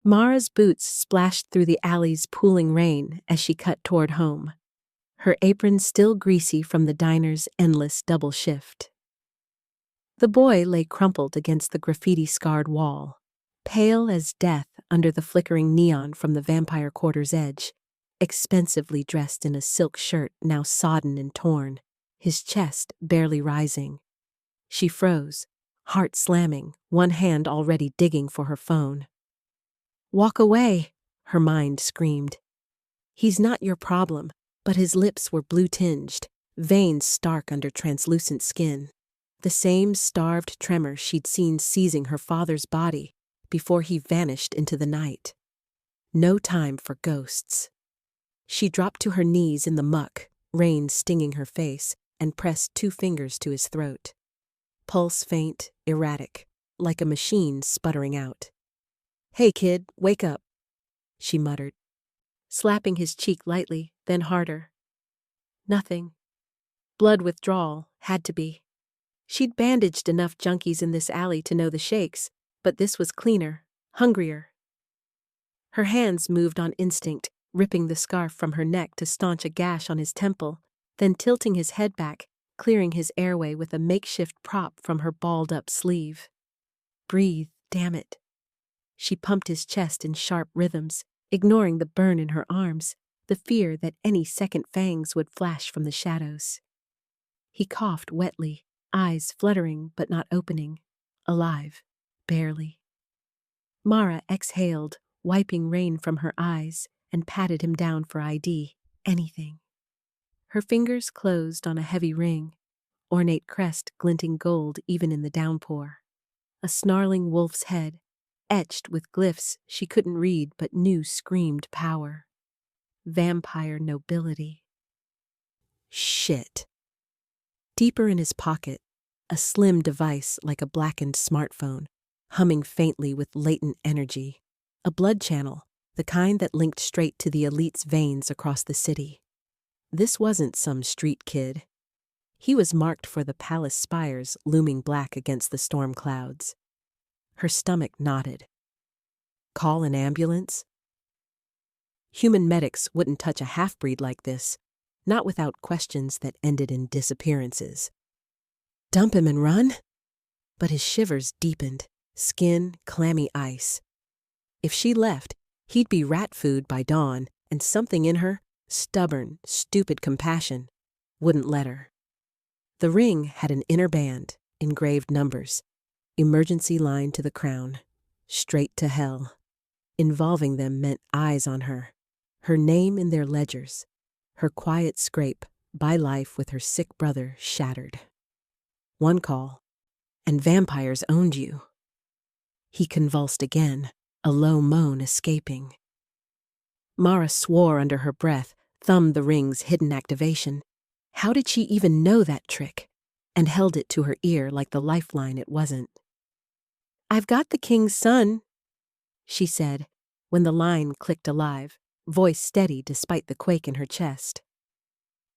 Mara's boots splashed through the alley's pooling rain as she cut toward home, her apron still greasy from the diner's endless double shift. The boy lay crumpled against the graffiti-scarred wall, pale as death under the flickering neon from the vampire quarter's edge, expensively dressed in a silk shirt now sodden and torn, his chest barely rising. She froze, heart slamming, one hand already digging for her phone. "Walk away," her mind screamed. He's not your problem, but his lips were blue-tinged, veins stark under translucent skin. The same starved tremor she'd seen seizing her father's body before he vanished into the night. No time for ghosts. She dropped to her knees in the muck, rain stinging her face, and pressed 2 fingers to his throat. Pulse faint, erratic, like a machine sputtering out. "Hey kid, wake up," she muttered, slapping his cheek lightly, then harder. Nothing. Blood withdrawal, had to be. She'd bandaged enough junkies in this alley to know the shakes, but this was cleaner, hungrier. Her hands moved on instinct, ripping the scarf from her neck to staunch a gash on his temple, then tilting his head back, clearing his airway with a makeshift prop from her balled-up sleeve. Breathe, damn it. She pumped his chest in sharp rhythms, ignoring the burn in her arms, the fear that any second fangs would flash from the shadows. He coughed wetly, eyes fluttering but not opening, alive, barely. Mara exhaled, wiping rain from her eyes, and patted him down for ID, anything. Her fingers closed on a heavy ring, ornate crest glinting gold even in the downpour. A snarling wolf's head, etched with glyphs she couldn't read but knew screamed power. Vampire nobility. Shit. Deeper in his pocket, a slim device like a blackened smartphone, humming faintly with latent energy. A blood channel, the kind that linked straight to the elite's veins across the city. This wasn't some street kid. He was marked for the palace spires looming black against the storm clouds. Her stomach knotted. Call an ambulance? Human medics wouldn't touch a half-breed like this, not without questions that ended in disappearances. Dump him and run? But his shivers deepened, skin clammy ice. If she left, he'd be rat food by dawn, and something in her, stubborn, stupid compassion, wouldn't let her. The ring had an inner band, engraved numbers, emergency line to the crown, straight to hell. Involving them meant eyes on her, her name in their ledgers, her quiet scrape by life with her sick brother shattered. One call, and vampires owned you. He convulsed again, a low moan escaping. Mara swore under her breath, thumbed the ring's hidden activation. How did she even know that trick? And held it to her ear like the lifeline it wasn't. "I've got the king's son," she said, when the line clicked alive, voice steady despite the quake in her chest.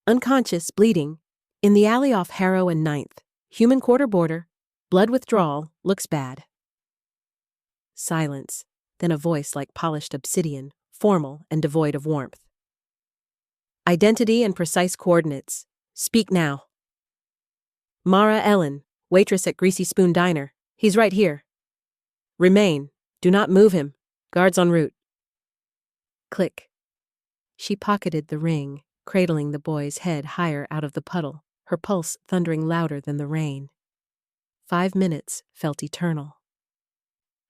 "Unconscious, bleeding, in the alley off Harrow and 9th, human quarter border, blood withdrawal, looks bad." Silence, then a voice like polished obsidian, formal and devoid of warmth. "Identity and precise coordinates. Speak now." "Mara Ellen, waitress at Greasy Spoon Diner. He's right here." "Remain. Do not move him. Guards en route." Click. She pocketed the ring, cradling the boy's head higher out of the puddle, her pulse thundering louder than the rain. 5 minutes felt eternal.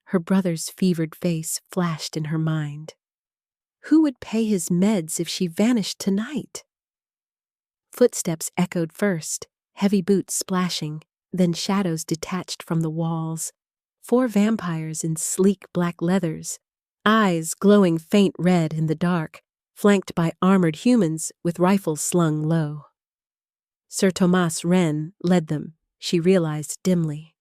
Her brother's fevered face flashed in her mind. Who would pay his meds if she vanished tonight? Footsteps echoed first, heavy boots splashing, then shadows detached from the walls. 4 vampires in sleek black leathers, eyes glowing faint red in the dark, flanked by armored humans with rifles slung low. Sir Thomas Wren led them, she realized dimly.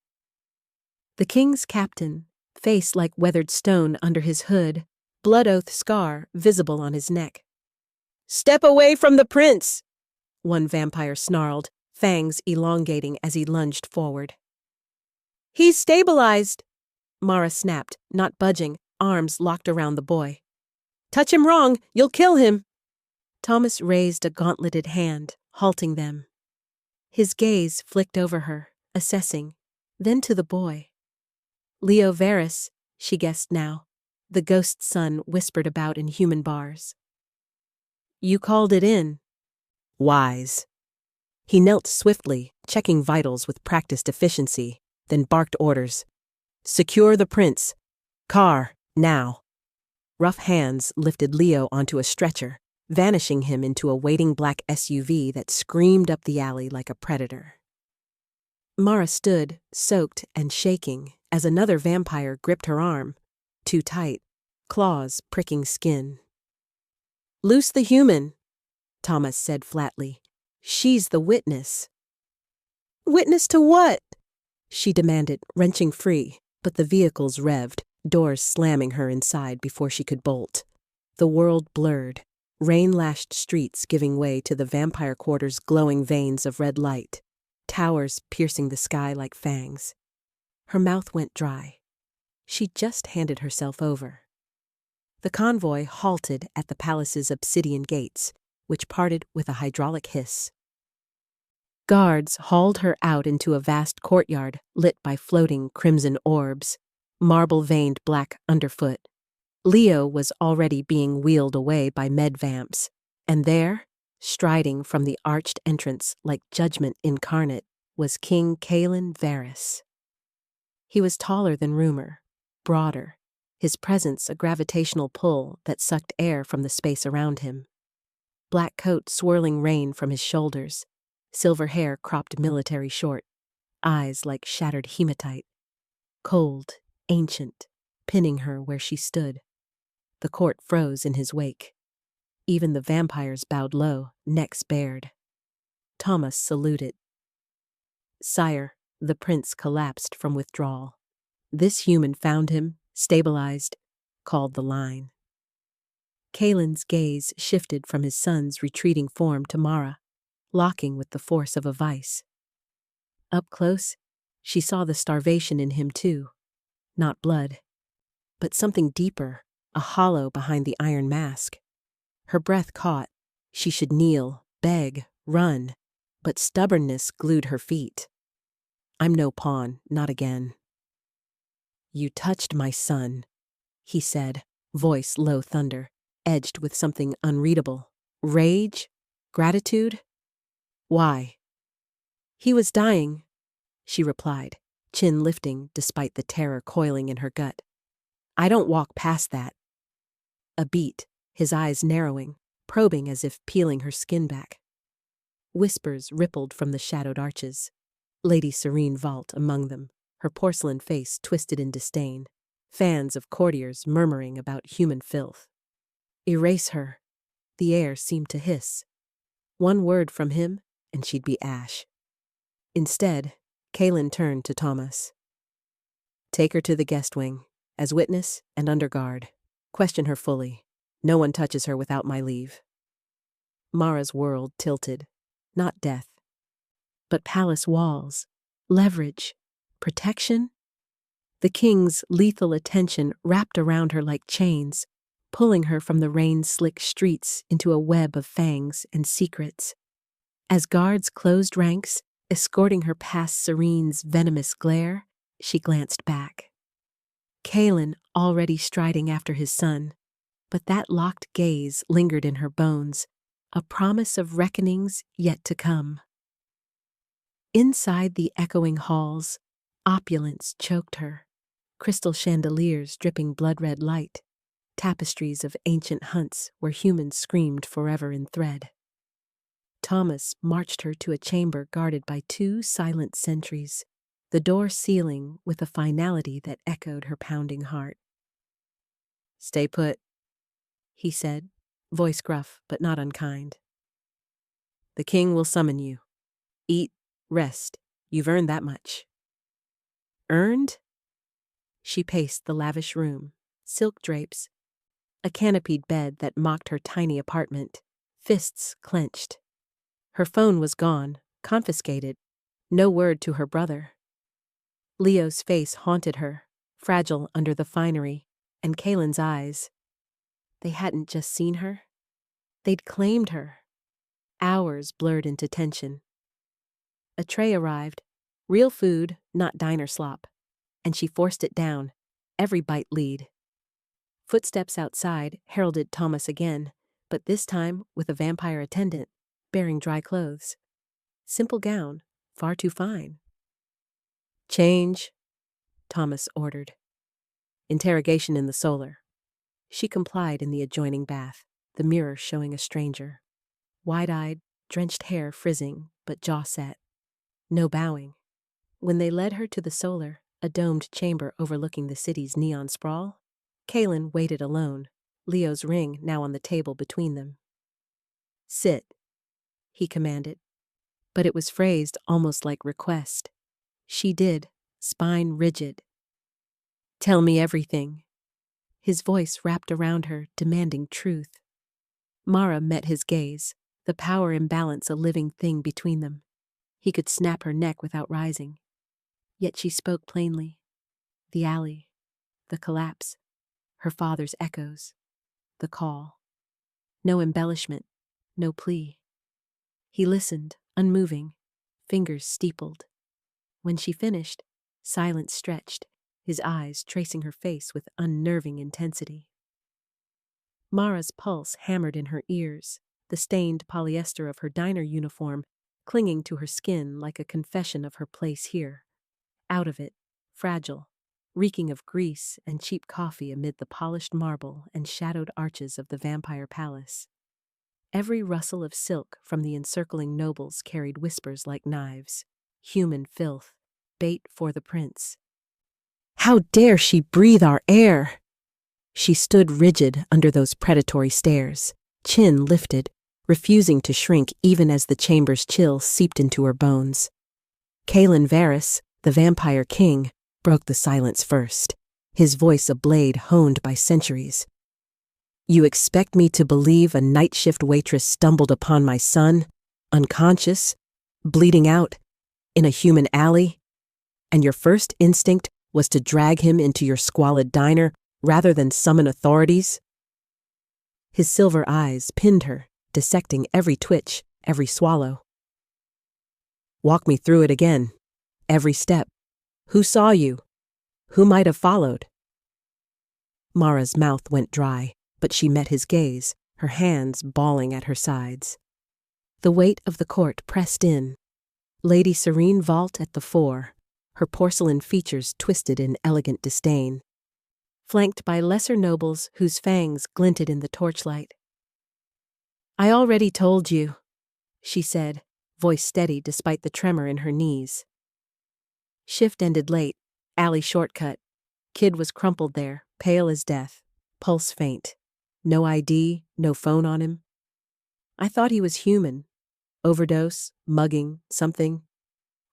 The king's captain, face like weathered stone under his hood, blood oath scar visible on his neck. "Step away from the prince!" one vampire snarled, fangs elongating as he lunged forward. "He's stabilized!" Mara snapped, not budging, arms locked around the boy. "Touch him wrong, you'll kill him!" Thomas raised a gauntleted hand, halting them. His gaze flicked over her, assessing, then to the boy. Leo Varys, she guessed now, the ghost son whispered about in human bars. "You called it in." Wise. He knelt swiftly, checking vitals with practiced efficiency, then barked orders. "Secure the prince. Car, now." Rough hands lifted Leo onto a stretcher, vanishing him into a waiting black SUV that screamed up the alley like a predator. Mara stood, soaked and shaking, as another vampire gripped her arm, too tight, claws pricking skin. "Loose the human," Thomas said flatly. "She's the witness." "Witness to what?" she demanded, wrenching free, but the vehicles revved, doors slamming her inside before she could bolt. The world blurred, rain-lashed streets giving way to the vampire quarter's glowing veins of red light, towers piercing the sky like fangs. Her mouth went dry. She just handed herself over. The convoy halted at the palace's obsidian gates, which parted with a hydraulic hiss. Guards hauled her out into a vast courtyard lit by floating crimson orbs, marble-veined black underfoot. Leo was already being wheeled away by med-vamps, and there, striding from the arched entrance like judgment incarnate, was King Kaelin Varys. He was taller than rumor, broader, his presence a gravitational pull that sucked air from the space around him. Black coat swirling rain from his shoulders, silver hair cropped military short, eyes like shattered hematite. Cold, ancient, pinning her where she stood. The court froze in his wake. Even the vampires bowed low, necks bared. Thomas saluted. "Sire," the prince collapsed from withdrawal. This human found him, stabilized, called the line. Kaelin's gaze shifted from his son's retreating form to Mara, locking with the force of a vice. Up close, she saw the starvation in him too. Not blood, but something deeper, a hollow behind the iron mask. Her breath caught. She should kneel, beg, run, but stubbornness glued her feet. "I'm no pawn, not again." "You touched my son," he said, voice low thunder, edged with something unreadable. Rage? Gratitude? Why? "He was dying," she replied, chin lifting despite the terror coiling in her gut. "I don't walk past that." A beat, his eyes narrowing, probing as if peeling her skin back. Whispers rippled from the shadowed arches. Lady Serene vault among them, her porcelain face twisted in disdain, fans of courtiers murmuring about human filth. Erase her. The air seemed to hiss. One word from him, and she'd be ash. Instead, Kaelin turned to Thomas. "Take her to the guest wing, as witness and under guard. Question her fully. No one touches her without my leave." Mara's world tilted. Not death, but palace walls, leverage, protection. The king's lethal attention wrapped around her like chains, pulling her from the rain-slick streets into a web of fangs and secrets. As guards closed ranks, escorting her past Serene's venomous glare, she glanced back. Kaelin already striding after his son, but that locked gaze lingered in her bones, a promise of reckonings yet to come. Inside the echoing halls, opulence choked her, crystal chandeliers dripping blood-red light, tapestries of ancient hunts where humans screamed forever in thread. Thomas marched her to a chamber guarded by 2 silent sentries, the door sealing with a finality that echoed her pounding heart. "Stay put," he said, voice gruff but not unkind. "The king will summon you. Eat, rest. You've earned that much." "Earned?" She paced the lavish room, silk drapes, a canopied bed that mocked her tiny apartment, fists clenched. Her phone was gone, confiscated, no word to her brother. Leo's face haunted her, fragile under the finery, And Kaylin's eyes. They hadn't just seen her. They'd claimed her. Hours blurred into tension. A tray arrived. Real food, not diner slop. And she forced it down, every bite lead. Footsteps outside heralded Thomas again, but this time with a vampire attendant, bearing dry clothes. Simple gown, far too fine. "Change," Thomas ordered. Interrogation in the solar. She complied in the adjoining bath, the mirror showing a stranger. Wide-eyed, drenched hair frizzing, but jaw set. No bowing. When they led her to the solar, a domed chamber overlooking the city's neon sprawl, Kaylin waited alone, Leo's ring now on the table between them. "Sit," he commanded, but it was phrased almost like request. She did, spine rigid. "Tell me everything." His voice wrapped around her, demanding truth. Mara met his gaze, the power imbalance a living thing between them. He could snap her neck without rising. Yet she spoke plainly. The alley, the collapse, her father's echoes, the call. No embellishment, no plea. He listened, unmoving, fingers steepled. When she finished, silence stretched, his eyes tracing her face with unnerving intensity. Mara's pulse hammered in her ears, the stained polyester of her diner uniform clinging to her skin like a confession of her place here. Out of it, fragile, reeking of grease and cheap coffee amid the polished marble and shadowed arches of the vampire palace. Every rustle of silk from the encircling nobles carried whispers like knives. Human filth, bait for the prince. How dare she breathe our air? She stood rigid under those predatory stares, chin lifted, refusing to shrink even as the chamber's chill seeped into her bones. Kaylin Varys, the vampire king, broke the silence first, his voice a blade honed by centuries. "You expect me to believe a night shift waitress stumbled upon my son, unconscious, bleeding out, in a human alley, and your first instinct was to drag him into your squalid diner rather than summon authorities?" His silver eyes pinned her, dissecting every twitch, every swallow. "Walk me through it again. Every step. Who saw you? Who might have followed?" Mara's mouth went dry, but she met his gaze, her hands balling at her sides. The weight of the court pressed in. Lady Serene vault at the fore, her porcelain features twisted in elegant disdain, flanked by lesser nobles whose fangs glinted in the torchlight. "I already told you," she said, voice steady despite the tremor in her knees. Shift ended late, alley shortcut. Kid was crumpled there, pale as death, pulse faint. No ID, no phone on him. I thought he was human. Overdose, mugging, something.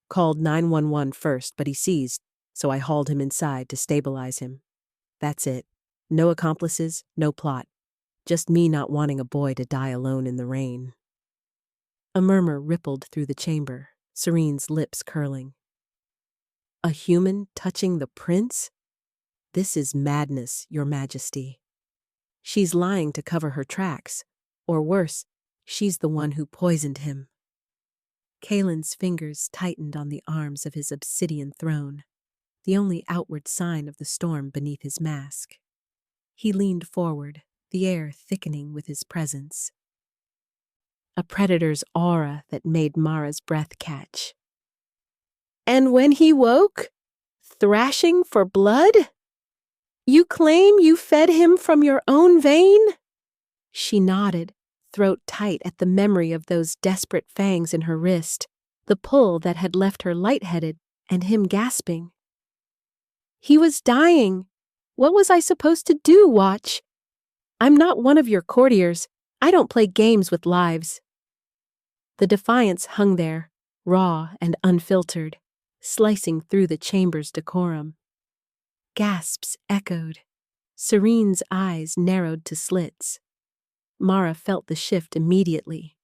Called 911 first, but he seized, so I hauled him inside to stabilize him. That's it. No accomplices, no plot. Just me not wanting a boy to die alone in the rain. A murmur rippled through the chamber, Serene's lips curling. A human touching the prince? This is madness, Your Majesty. She's lying to cover her tracks. Or worse, she's the one who poisoned him. Kaylin's fingers tightened on the arms of his obsidian throne, the only outward sign of the storm beneath his mask. He leaned forward, the air thickening with his presence. A predator's aura that made Mara's breath catch. "And when he woke, thrashing for blood? You claim you fed him from your own vein?" She nodded, throat tight at the memory of those desperate fangs in her wrist, the pull that had left her lightheaded and him gasping. "He was dying. What was I supposed to do, Watch? I'm not one of your courtiers. I don't play games with lives." The defiance hung there, raw and unfiltered, slicing through the chamber's decorum. Gasps echoed. Serene's eyes narrowed to slits. Mara felt the shift immediately.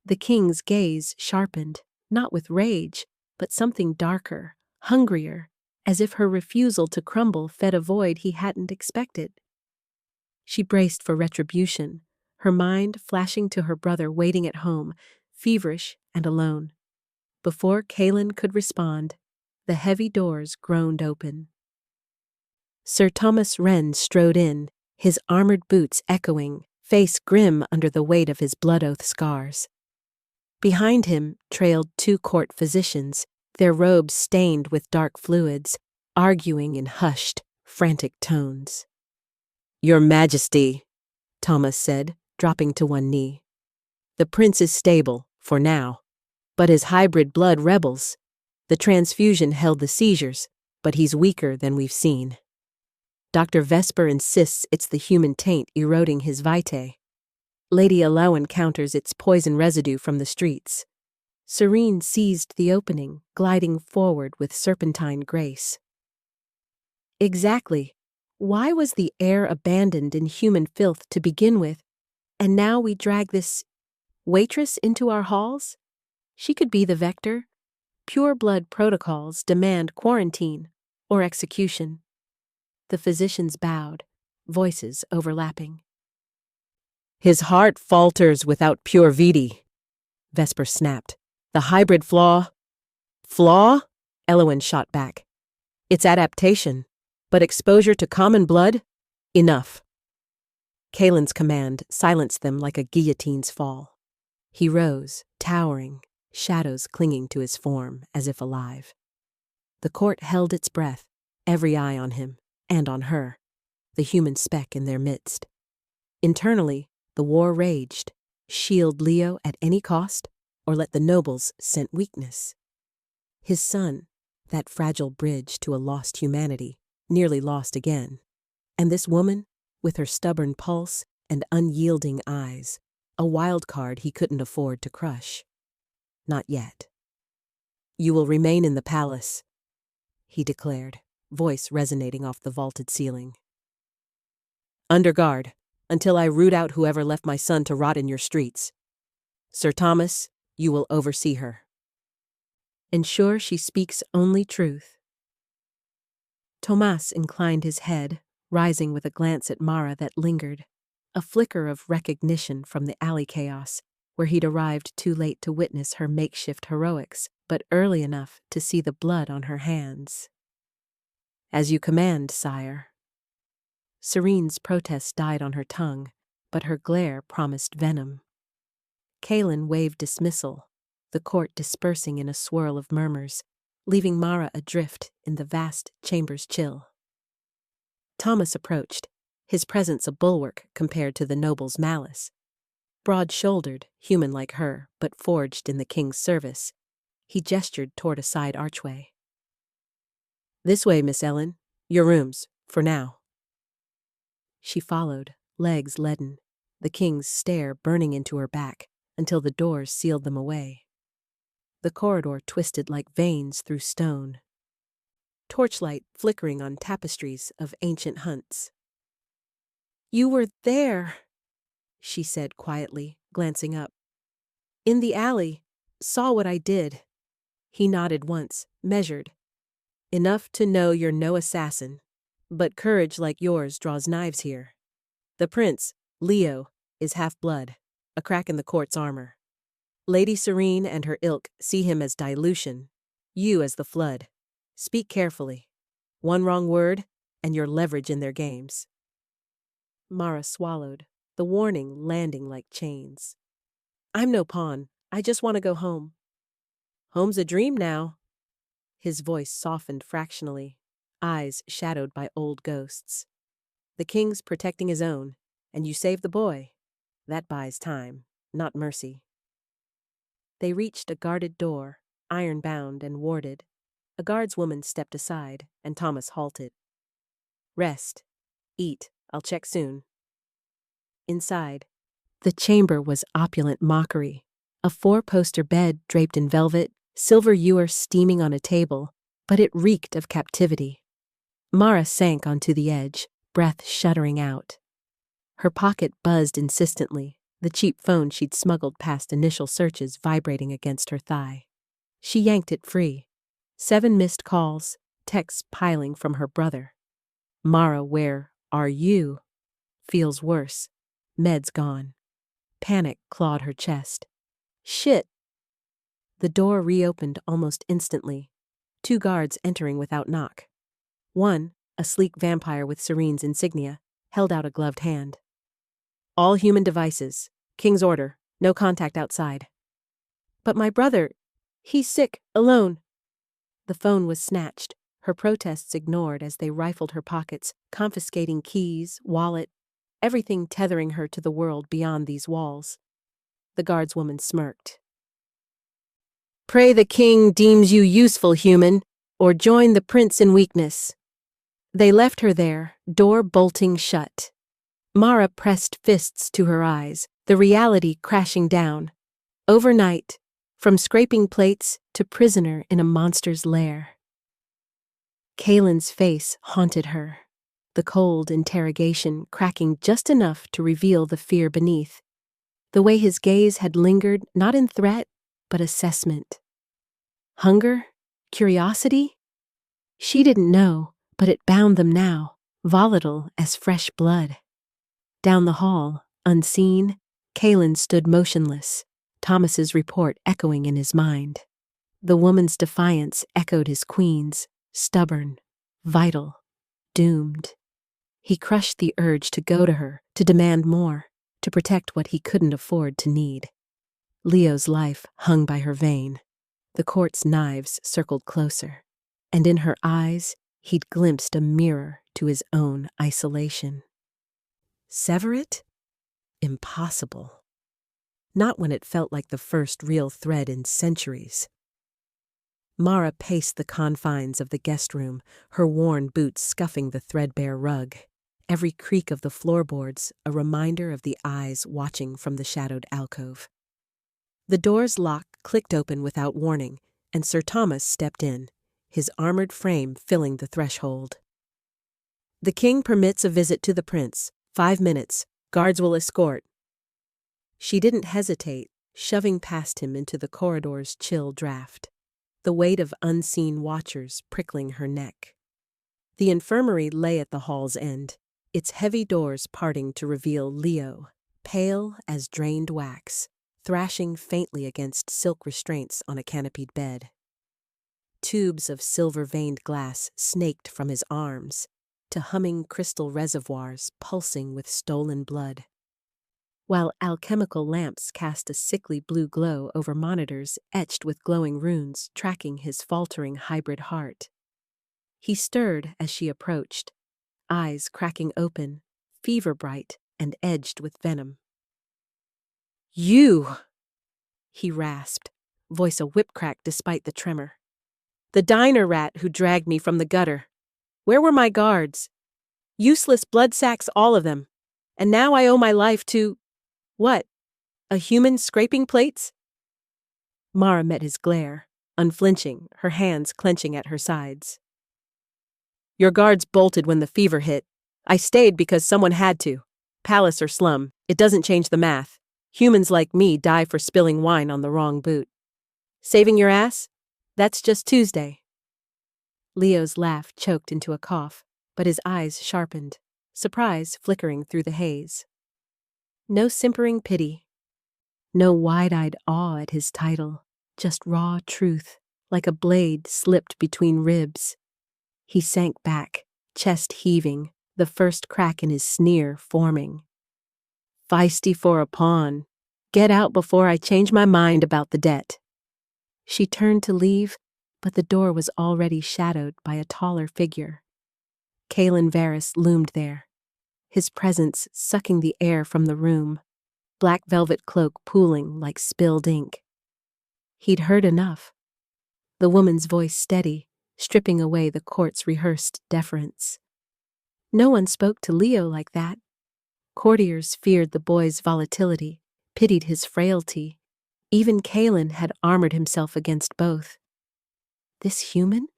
The king's gaze sharpened, not with rage, but something darker, hungrier, as if her refusal to crumble fed a void he hadn't expected. She braced for retribution, her mind flashing to her brother waiting at home, feverish and alone. Before Kaelin could respond, the heavy doors groaned open. Sir Thomas Wren strode in, his armored boots echoing, face grim under the weight of his blood oath scars. Behind him trailed 2 court physicians, their robes stained with dark fluids, arguing in hushed, frantic tones. "Your Majesty," Thomas said, dropping to one knee. "The prince is stable, for now. But his hybrid blood rebels. The transfusion held the seizures, but he's weaker than we've seen. Dr. Vesper insists it's the human taint eroding his vitae. Lady Alowen counters it's poison residue from the streets." Serene seized the opening, gliding forward with serpentine grace. Exactly. Why was the air abandoned in human filth to begin with, and now we drag this waitress into our halls? She could be the vector. Pure blood protocols demand quarantine or execution. The physicians bowed, voices overlapping. "His heart falters without pure vitae," Vesper snapped. "The hybrid flaw—" "Flaw?" Elowen shot back. "It's adaptation, but exposure to common blood? Enough." Kaelin's command silenced them like a guillotine's fall. He rose, towering, shadows clinging to his form as if alive. The court held its breath, every eye on him, and on her, the human speck in their midst. Internally, the war raged. Shield Leo at any cost, or let the nobles scent weakness. His son, that fragile bridge to a lost humanity, nearly lost again. And this woman, with her stubborn pulse and unyielding eyes, a wild card he couldn't afford to crush. Not yet. "You will remain in the palace," he declared, voice resonating off the vaulted ceiling. "Under guard, until I root out whoever left my son to rot in your streets. Sir Thomas, you will oversee her. Ensure she speaks only truth." Thomas inclined his head, rising with a glance at Mara that lingered, a flicker of recognition from the alley chaos, where he'd arrived too late to witness her makeshift heroics, but early enough to see the blood on her hands. "As you command, sire." Serene's protest died on her tongue, but her glare promised venom. Kaelin waved dismissal, the court dispersing in a swirl of murmurs, leaving Mara adrift in the vast chamber's chill. Thomas approached, his presence a bulwark compared to the noble's malice. Broad-shouldered, human like her, but forged in the king's service, he gestured toward a side archway. "This way, Miss Ellen. Your rooms, for now." She followed, legs leaden, the king's stare burning into her back, until the doors sealed them away. The corridor twisted like veins through stone. Torchlight flickering on tapestries of ancient hunts. "You were there," she said quietly, glancing up. "In the alley. Saw what I did." He nodded once, measured. "Enough to know you're no assassin, but courage like yours draws knives here. The prince, Leo, is half-blood, a crack in the court's armor. Lady Serene and her ilk see him as dilution, you as the flood. Speak carefully. One wrong word, and you're leverage in their games." Mara swallowed, the warning landing like chains. "I'm no pawn. I just want to go home." "Home's a dream now." His voice softened fractionally, eyes shadowed by old ghosts. "The king's protecting his own, and you save the boy. That buys time, not mercy." They reached a guarded door, iron-bound and warded. A guardswoman stepped aside, and Thomas halted. "Rest. Eat. I'll check soon." Inside, the chamber was opulent mockery. A 4-poster bed draped in velvet, silver ewer steaming on a table, but it reeked of captivity. Mara sank onto the edge, breath shuddering out. Her pocket buzzed insistently, the cheap phone she'd smuggled past initial searches vibrating against her thigh. She yanked it free. 7 missed calls, texts piling from her brother. "Mara, where are you?" Feels worse. Meds gone. Panic clawed her chest. Shit! The door reopened almost instantly. 2 guards entering without knock. One, a sleek vampire with Serene's insignia, held out a gloved hand. All human devices. King's order. No contact outside. But my brother, he's sick, alone. The phone was snatched, her protests ignored as they rifled her pockets, confiscating keys, wallet, everything tethering her to the world beyond these walls. The guardswoman smirked. Pray the king deems you useful, human, or join the prince in weakness. They left her there, door bolting shut. Mara pressed fists to her eyes, the reality crashing down. Overnight, from scraping plates to prisoner in a monster's lair. Kaylin's face haunted her, the cold interrogation cracking just enough to reveal the fear beneath. The way his gaze had lingered not in threat, but assessment. Hunger? Curiosity? She didn't know, but it bound them now, volatile as fresh blood. Down the hall, unseen, Kaylin stood motionless, Thomas's report echoing in his mind. The woman's defiance echoed his queen's, stubborn, vital, doomed. He crushed the urge to go to her, to demand more, to protect what he couldn't afford to need. Leo's life hung by her vein. The court's knives circled closer, and in her eyes he'd glimpsed a mirror to his own isolation. Sever it? Impossible. Not when it felt like the first real thread in centuries. Mara paced the confines of the guest room, her worn boots scuffing the threadbare rug. Every creak of the floorboards a reminder of the eyes watching from the shadowed alcove. The door's lock clicked open without warning, and Sir Thomas stepped in, his armored frame filling the threshold. The king permits a visit to the prince. 5 minutes. Guards will escort. She didn't hesitate, shoving past him into the corridor's chill draft, the weight of unseen watchers prickling her neck. The infirmary lay at the hall's end, its heavy doors parting to reveal Leo, pale as drained wax, thrashing faintly against silk restraints on a canopied bed. Tubes of silver-veined glass snaked from his arms, to humming crystal reservoirs pulsing with stolen blood, while alchemical lamps cast a sickly blue glow over monitors etched with glowing runes tracking his faltering hybrid heart. He stirred as she approached, eyes cracking open, fever-bright and edged with venom. "You!" he rasped, voice a whip-crack despite the tremor. "The diner rat who dragged me from the gutter. Where were my guards? Useless blood sacks, all of them. And now I owe my life to... what? A human scraping plates?" Mara met his glare, unflinching, her hands clenching at her sides. "Your guards bolted when the fever hit. I stayed because someone had to. Palace or slum, it doesn't change the math. Humans like me die for spilling wine on the wrong boot. Saving your ass? That's just Tuesday." Leo's laugh choked into a cough, but his eyes sharpened, surprise flickering through the haze. No simpering pity. No wide-eyed awe at his title, just raw truth, like a blade slipped between ribs. He sank back, chest heaving, the first crack in his sneer forming. "Feisty for a pawn. Get out before I change my mind about the debt." She turned to leave, but the door was already shadowed by a taller figure. Kaylin Varys loomed there, his presence sucking the air from the room, black velvet cloak pooling like spilled ink. He'd heard enough. The woman's voice steady, stripping away the court's rehearsed deference. No one spoke to Leo like that. Courtiers feared the boy's volatility, pitied his frailty. Even Kaylin had armored himself against both. This human?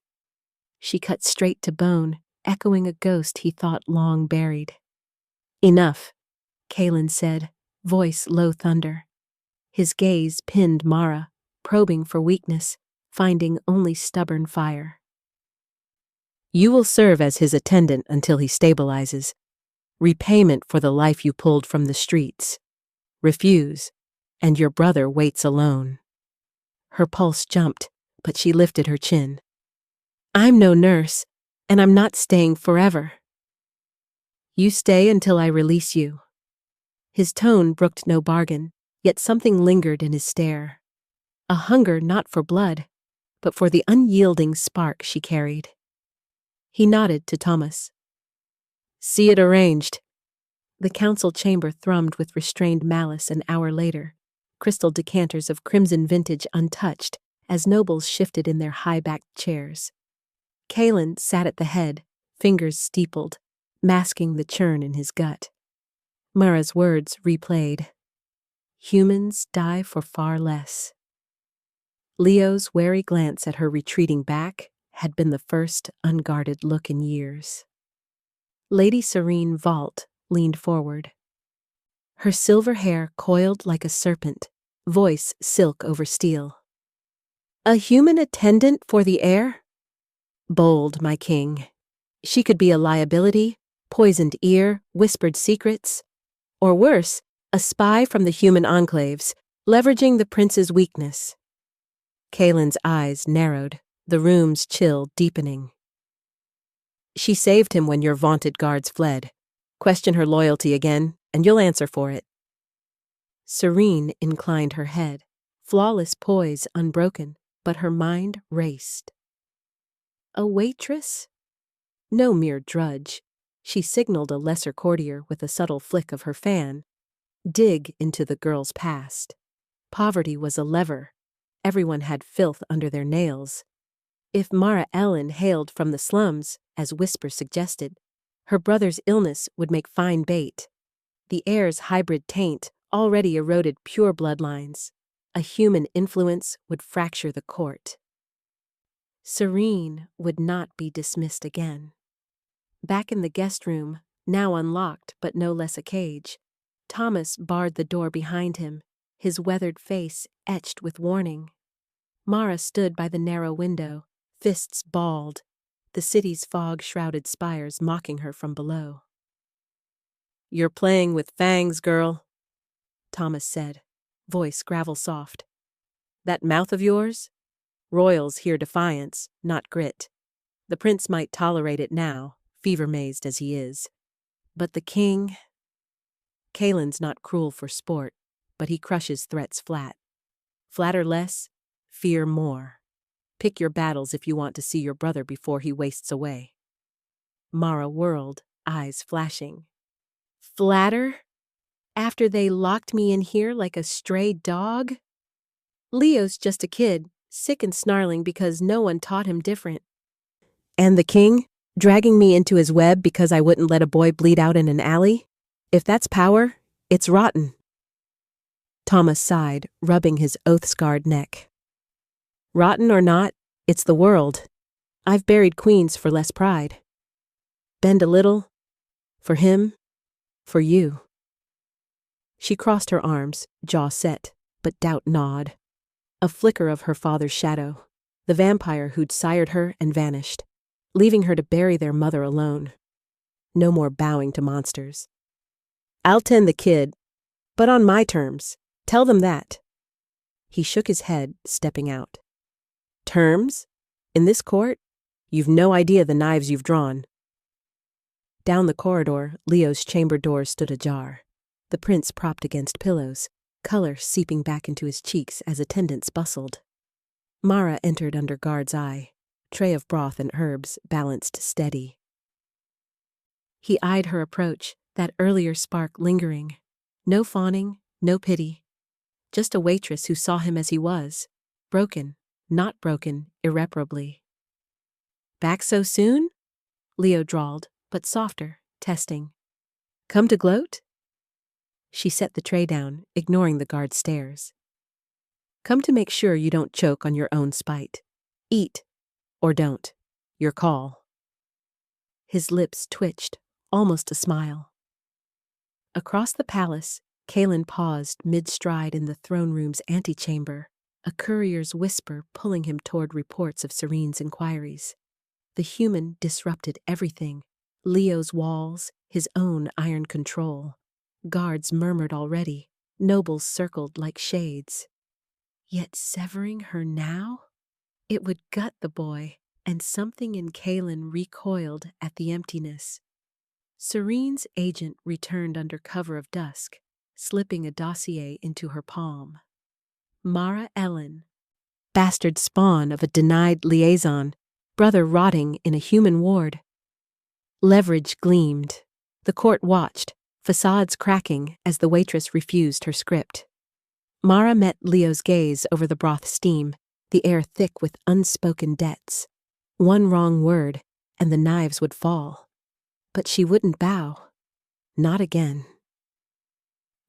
She cut straight to bone, echoing a ghost he thought long buried. "Enough," Kaylin said, voice low thunder. His gaze pinned Mara, probing for weakness, finding only stubborn fire. "You will serve as his attendant until he stabilizes. Repayment for the life you pulled from the streets. Refuse, and your brother waits alone. Her pulse jumped, but she lifted her chin. I'm no nurse, and I'm not staying forever. You stay until I release you. His tone brooked no bargain, yet something lingered in his stare. A hunger not for blood, but for the unyielding spark she carried. He nodded to Thomas. See it arranged. The council chamber thrummed with restrained malice an hour later, crystal decanters of crimson vintage untouched as nobles shifted in their high-backed chairs. Kalen sat at the head, fingers steepled, masking the churn in his gut. Mara's words replayed. Humans die for far less. Leo's wary glance at her retreating back had been the first unguarded look in years. Lady Serene Vault leaned forward. Her silver hair coiled like a serpent, voice silk over steel. A human attendant for the heir? Bold, my king. She could be a liability, poisoned ear, whispered secrets, or worse, a spy from the human enclaves, leveraging the prince's weakness. Kalen's eyes narrowed, the room's chill deepening. She saved him when your vaunted guards fled. Question her loyalty again, and you'll answer for it. Serene inclined her head, flawless poise unbroken, but her mind raced. A waitress? No mere drudge. She signaled a lesser courtier with a subtle flick of her fan. Dig into the girl's past. Poverty was a lever. Everyone had filth under their nails. If Mara Ellen hailed from the slums, as whisper suggested, her brother's illness would make fine bait. The heir's hybrid taint already eroded pure bloodlines. A human influence would fracture the court. Serene would not be dismissed again. Back in the guest room, now unlocked but no less a cage, Thomas barred the door behind him, his weathered face etched with warning. Mara stood by the narrow window, fists balled, the city's fog-shrouded spires mocking her from below. You're playing with fangs, girl, Thomas said, voice gravel-soft. That mouth of yours? Royals hear defiance, not grit. The prince might tolerate it now, fever-mazed as he is. But the king... Kalen's not cruel for sport, but he crushes threats flat. Flatter less, fear more. Pick your battles if you want to see your brother before he wastes away. Mara whirled, eyes flashing. Flatter? After they locked me in here like a stray dog? Leo's just a kid, sick and snarling because no one taught him different. And the king, dragging me into his web because I wouldn't let a boy bleed out in an alley? If that's power, it's rotten. Thomas sighed, rubbing his oath-scarred neck. Rotten or not, it's the world. I've buried queens for less pride. Bend a little. For him. For you. She crossed her arms, jaw set, but doubt gnawed. A flicker of her father's shadow, the vampire who'd sired her and vanished, leaving her to bury their mother alone. No more bowing to monsters. I'll tend the kid, but on my terms. Tell them that. He shook his head, stepping out. Terms? In this court? You've no idea the knives you've drawn. Down the corridor, Leo's chamber door stood ajar. The prince propped against pillows, color seeping back into his cheeks as attendants bustled. Mara entered under guard's eye, tray of broth and herbs balanced steady. He eyed her approach, that earlier spark lingering. No fawning, no pity. Just a waitress who saw him as he was, broken, not broken, irreparably. Back so soon? Leo drawled, but softer, testing. Come to gloat? She set the tray down, ignoring the guard's stares. Come to make sure you don't choke on your own spite. Eat, or don't. Your call. His lips twitched, almost a smile. Across the palace, Kalen paused mid-stride in the throne room's antechamber, a courier's whisper pulling him toward reports of Serene's inquiries. The human disrupted everything, Leo's walls, his own iron control. Guards murmured already, nobles circled like shades. Yet severing her now? It would gut the boy, and something in Kaelin recoiled at the emptiness. Serene's agent returned under cover of dusk, slipping a dossier into her palm. Mara Ellen, bastard spawn of a denied liaison, brother rotting in a human ward. Leverage gleamed. The court watched, facades cracking as the waitress refused her script. Mara met Leo's gaze over the broth steam, the air thick with unspoken debts. One wrong word, and the knives would fall. But she wouldn't bow. Not again.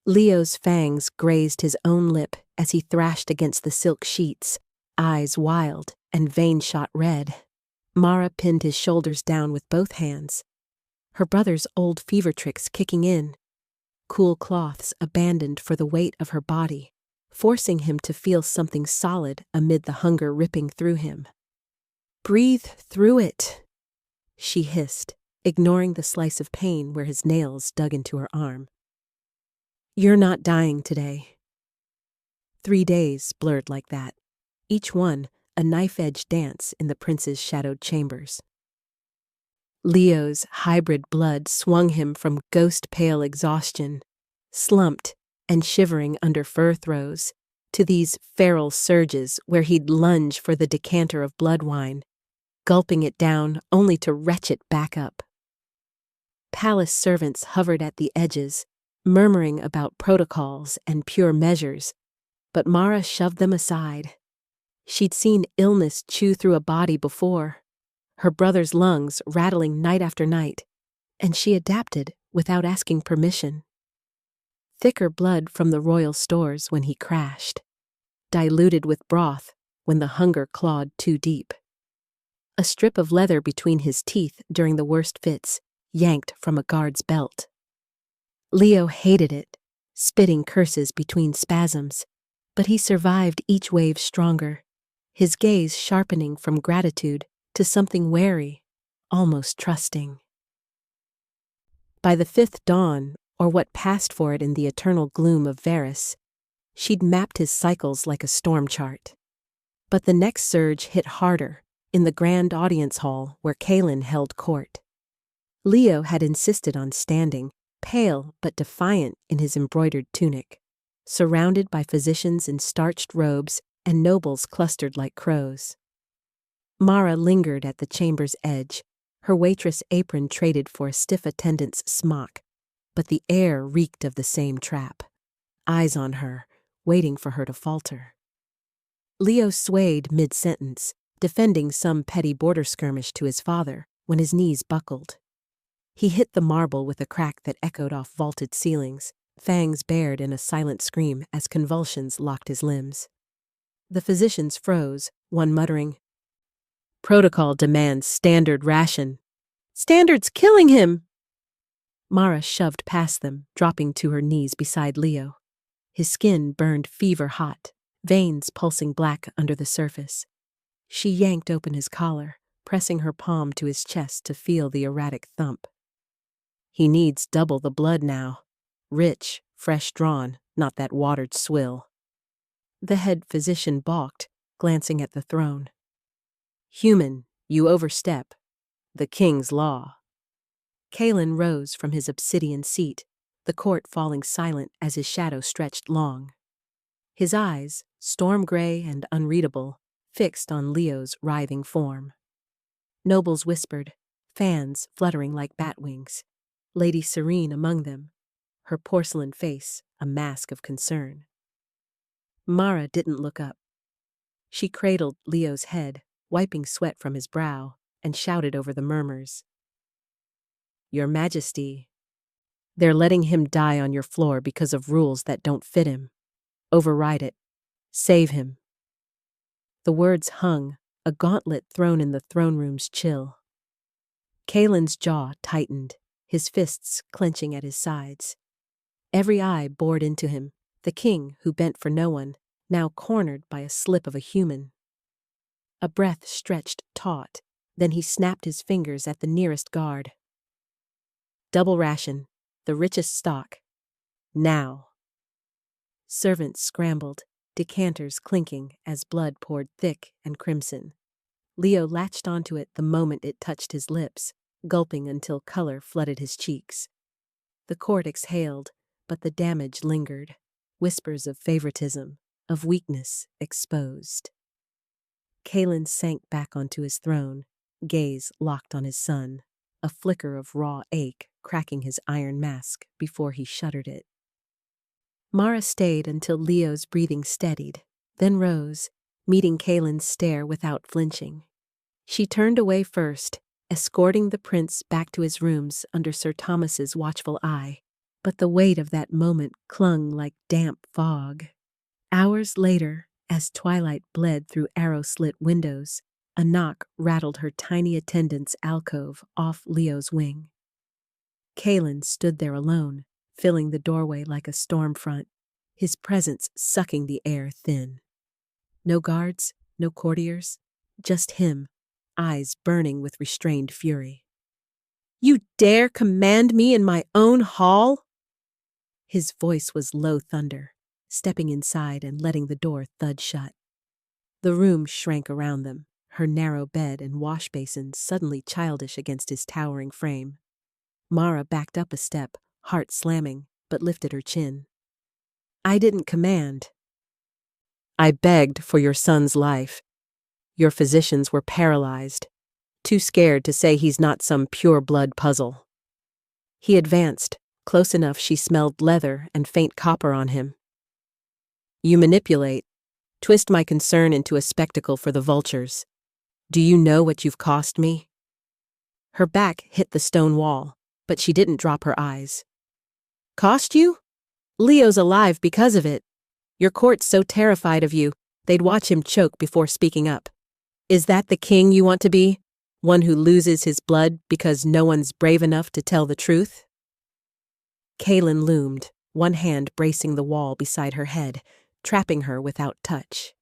Leo's fangs grazed his own lip as he thrashed against the silk sheets, eyes wild and veins shot red. Mara pinned his shoulders down with both hands, her brother's old fever tricks kicking in, cool cloths abandoned for the weight of her body, forcing him to feel something solid amid the hunger ripping through him. "Breathe through it," she hissed, ignoring the slice of pain where his nails dug into her arm. "You're not dying today." 3 days blurred like that, each one a knife-edge dance in the prince's shadowed chambers. Leo's hybrid blood swung him from ghost-pale exhaustion, slumped and shivering under fur throes, to these feral surges where he'd lunge for the decanter of blood wine, gulping it down only to retch it back up. Palace servants hovered at the edges, murmuring about protocols and pure measures, but Mara shoved them aside. She'd seen illness chew through a body before, her brother's lungs rattling night after night, and she adapted without asking permission. Thicker blood from the royal stores when he crashed, diluted with broth when the hunger clawed too deep. A strip of leather between his teeth during the worst fits, yanked from a guard's belt. Leo hated it, spitting curses between spasms, but he survived each wave stronger, his gaze sharpening from gratitude to something wary, almost trusting. By the 5th dawn, or what passed for it in the eternal gloom of Varys, she'd mapped his cycles like a storm chart. But the next surge hit harder, in the grand audience hall where Kaelin held court. Leo had insisted on standing, pale but defiant in his embroidered tunic, surrounded by physicians in starched robes and nobles clustered like crows. Mara lingered at the chamber's edge, her waitress apron traded for a stiff attendant's smock, but the air reeked of the same trap. Eyes on her, waiting for her to falter. Leo swayed mid-sentence, defending some petty border skirmish to his father, when his knees buckled. He hit the marble with a crack that echoed off vaulted ceilings, fangs bared in a silent scream as convulsions locked his limbs. The physicians froze, one muttering, "Protocol demands standard ration. Standard's killing him!" Mara shoved past them, dropping to her knees beside Leo. His skin burned fever-hot, veins pulsing black under the surface. She yanked open his collar, pressing her palm to his chest to feel the erratic thump. "He needs double the blood now. Rich, fresh drawn, not that watered swill." The head physician balked, glancing at the throne. "Human, you overstep. The king's law." Kaelin rose from his obsidian seat, the court falling silent as his shadow stretched long. His eyes, storm-gray and unreadable, fixed on Leo's writhing form. Nobles whispered, fans fluttering like bat wings, Lady Serene among them, her porcelain face a mask of concern. Mara didn't look up. She cradled Leo's head, wiping sweat from his brow, and shouted over the murmurs. "Your Majesty, they're letting him die on your floor because of rules that don't fit him. Override it. Save him." The words hung, a gauntlet thrown in the throne room's chill. Kaelin's jaw tightened, his fists clenching at his sides. Every eye bored into him, the king who bent for no one, now cornered by a slip of a human. A breath stretched taut, then he snapped his fingers at the nearest guard. Double ration. The richest stock. Now. Servants scrambled, decanters clinking as blood poured thick and crimson. Leo latched onto it the moment it touched his lips, gulping until color flooded his cheeks. The court exhaled, but the damage lingered. Whispers of favoritism, of weakness exposed. Kalen sank back onto his throne, gaze locked on his son, a flicker of raw ache cracking his iron mask before he shuttered it. Mara stayed until Leo's breathing steadied, then rose, meeting Kalen's stare without flinching. She turned away first, escorting the prince back to his rooms under Sir Thomas's watchful eye, but the weight of that moment clung like damp fog. Hours later, as twilight bled through arrow-slit windows, a knock rattled her tiny attendant's alcove off Leo's wing. Kalen stood there alone, filling the doorway like a storm front, his presence sucking the air thin. No guards, no courtiers, just him, eyes burning with restrained fury. "You dare command me in my own hall?" His voice was low thunder, stepping inside and letting the door thud shut. The room shrank around them, her narrow bed and wash basin suddenly childish against his towering frame. Mara backed up a step, heart slamming, but lifted her chin. "I didn't command. I begged for your son's life. Your physicians were paralyzed, too scared to say he's not some pure-blood puzzle." He advanced, close enough she smelled leather and faint copper on him. "You manipulate, twist my concern into a spectacle for the vultures. Do you know what you've cost me?" Her back hit the stone wall, but she didn't drop her eyes. "Cost you? Leo's alive because of it. Your court's so terrified of you, they'd watch him choke before speaking up. Is that the king you want to be? One who loses his blood because no one's brave enough to tell the truth?" Kalen loomed, one hand bracing the wall beside her head, trapping her without touch.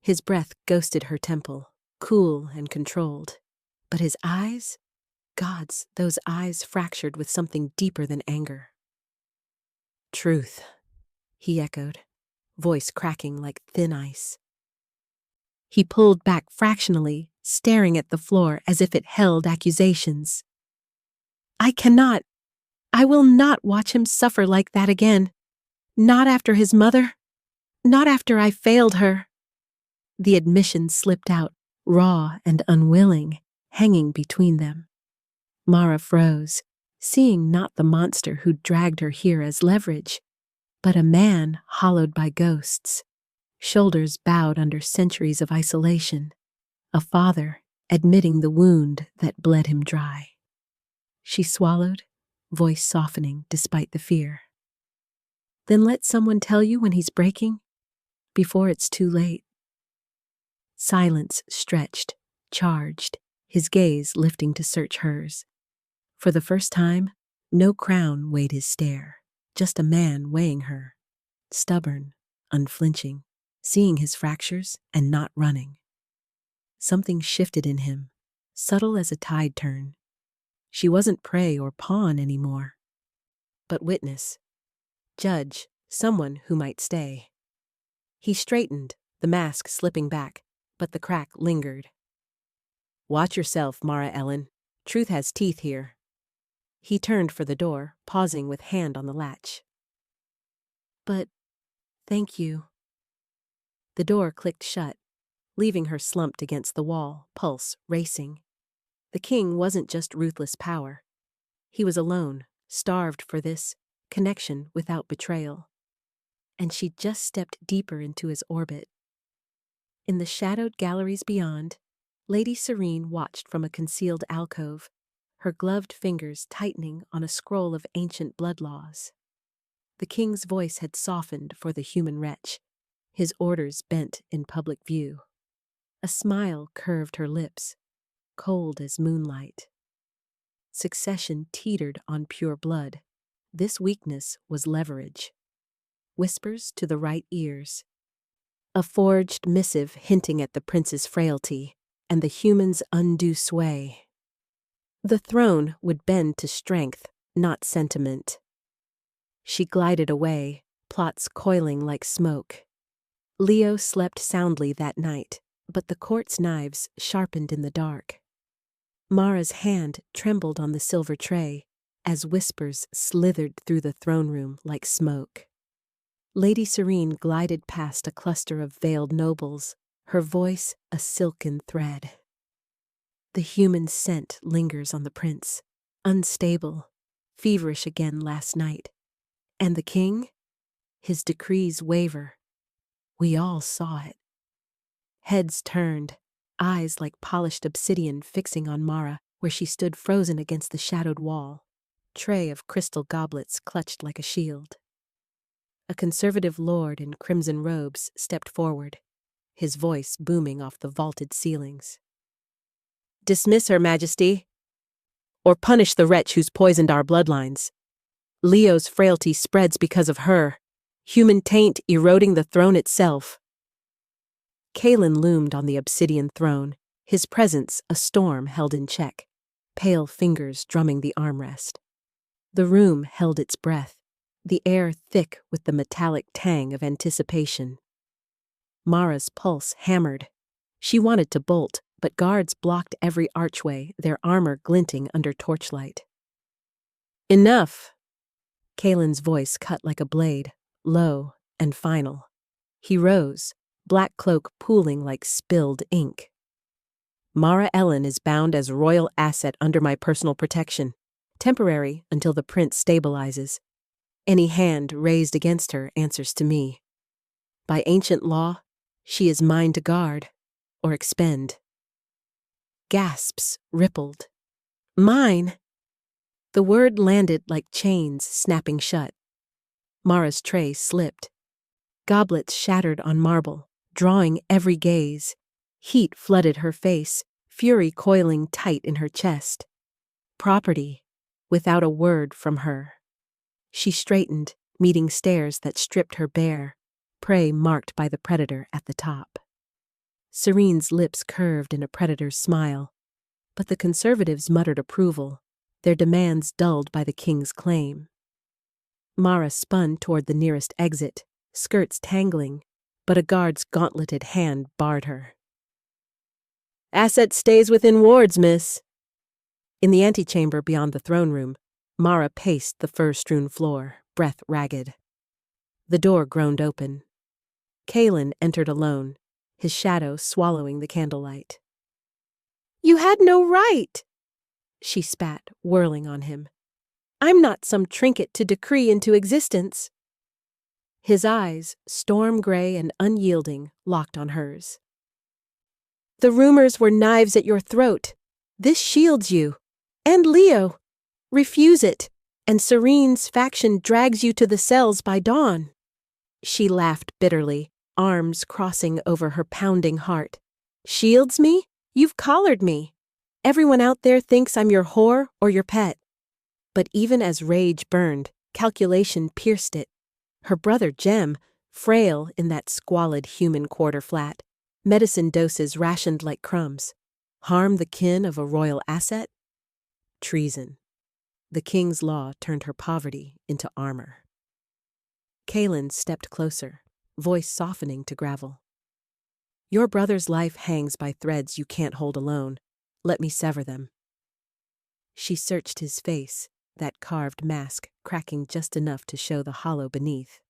His breath ghosted her temple, cool and controlled. But his eyes? Gods, those eyes fractured with something deeper than anger. "Truth," he echoed, voice cracking like thin ice. He pulled back fractionally, staring at the floor as if it held accusations. "I cannot. I will not watch him suffer like that again. Not after his mother. Not after I failed her." The admission slipped out, raw and unwilling, hanging between them. Mara froze, seeing not the monster who'd dragged her here as leverage, but a man hollowed by ghosts, shoulders bowed under centuries of isolation, a father admitting the wound that bled him dry. She swallowed, voice softening despite the fear. "Then let someone tell you when he's breaking, before it's too late." Silence stretched, charged, his gaze lifting to search hers. For the first time, no crown weighed his stare, just a man weighing her, stubborn, unflinching, seeing his fractures and not running. Something shifted in him, subtle as a tide turn. She wasn't prey or pawn anymore, but witness, judge, someone who might stay. He straightened, the mask slipping back, but the crack lingered. "Watch yourself, Mara Ellen. Truth has teeth here." He turned for the door, pausing with hand on the latch. "But, thank you." The door clicked shut, leaving her slumped against the wall, pulse racing. The king wasn't just ruthless power. He was alone, starved for this connection without betrayal. And she just stepped deeper into his orbit. In the shadowed galleries beyond, Lady Serene watched from a concealed alcove, her gloved fingers tightening on a scroll of ancient blood laws. The king's voice had softened for the human wretch, his orders bent in public view. A smile curved her lips, cold as moonlight. Succession teetered on pure blood. This weakness was leverage. Whispers to the right ears. A forged missive hinting at the prince's frailty and the human's undue sway. The throne would bend to strength, not sentiment. She glided away, plots coiling like smoke. Leo slept soundly that night, but the court's knives sharpened in the dark. Mara's hand trembled on the silver tray as whispers slithered through the throne room like smoke. Lady Serene glided past a cluster of veiled nobles, her voice a silken thread. The human scent lingers on the prince, unstable, feverish again last night. And the king? His decrees waver. We all saw it. Heads turned, eyes like polished obsidian fixing on Mara where she stood frozen against the shadowed wall, tray of crystal goblets clutched like a shield. A conservative lord in crimson robes stepped forward, his voice booming off the vaulted ceilings. Dismiss her, Majesty, or punish the wretch who's poisoned our bloodlines. Leo's frailty spreads because of her, human taint eroding the throne itself. Kaelin loomed on the obsidian throne, his presence a storm held in check, pale fingers drumming the armrest. The room held its breath, the air thick with the metallic tang of anticipation. Mara's pulse hammered. She wanted to bolt, but guards blocked every archway, their armor glinting under torchlight. Enough! Kaelin's voice cut like a blade, low and final. He rose, black cloak pooling like spilled ink. Mara Ellen is bound as royal asset under my personal protection, temporary until the prince stabilizes. Any hand raised against her answers to me. By ancient law, she is mine to guard or expend. Gasps rippled. Mine! The word landed like chains snapping shut. Mara's tray slipped. Goblets shattered on marble, drawing every gaze. Heat flooded her face, fury coiling tight in her chest. Property, without a word from her. She straightened, meeting stares that stripped her bare, prey marked by the predator at the top. Serene's lips curved in a predator's smile, but the conservatives muttered approval, their demands dulled by the king's claim. Mara spun toward the nearest exit, skirts tangling, but a guard's gauntleted hand barred her. Asset stays within wards, miss. In the antechamber beyond the throne room, Mara paced the fur-strewn floor, breath ragged. The door groaned open. Kaelin entered alone, his shadow swallowing the candlelight. You had no right, she spat, whirling on him. I'm not some trinket to decree into existence. His eyes, storm gray and unyielding, locked on hers. The rumors were knives at your throat. This shields you. And Leo. Refuse it, and Serene's faction drags you to the cells by dawn. She laughed bitterly, arms crossing over her pounding heart. Shields me? You've collared me. Everyone out there thinks I'm your whore or your pet. But even as rage burned, calculation pierced it. Her brother Jem, frail in that squalid human quarter flat, medicine doses rationed like crumbs. Harm the kin of a royal asset? Treason. The king's law turned her poverty into armor. Kaelin stepped closer, voice softening to gravel. Your brother's life hangs by threads you can't hold alone. Let me sever them. She searched his face, that carved mask cracking just enough to show the hollow beneath.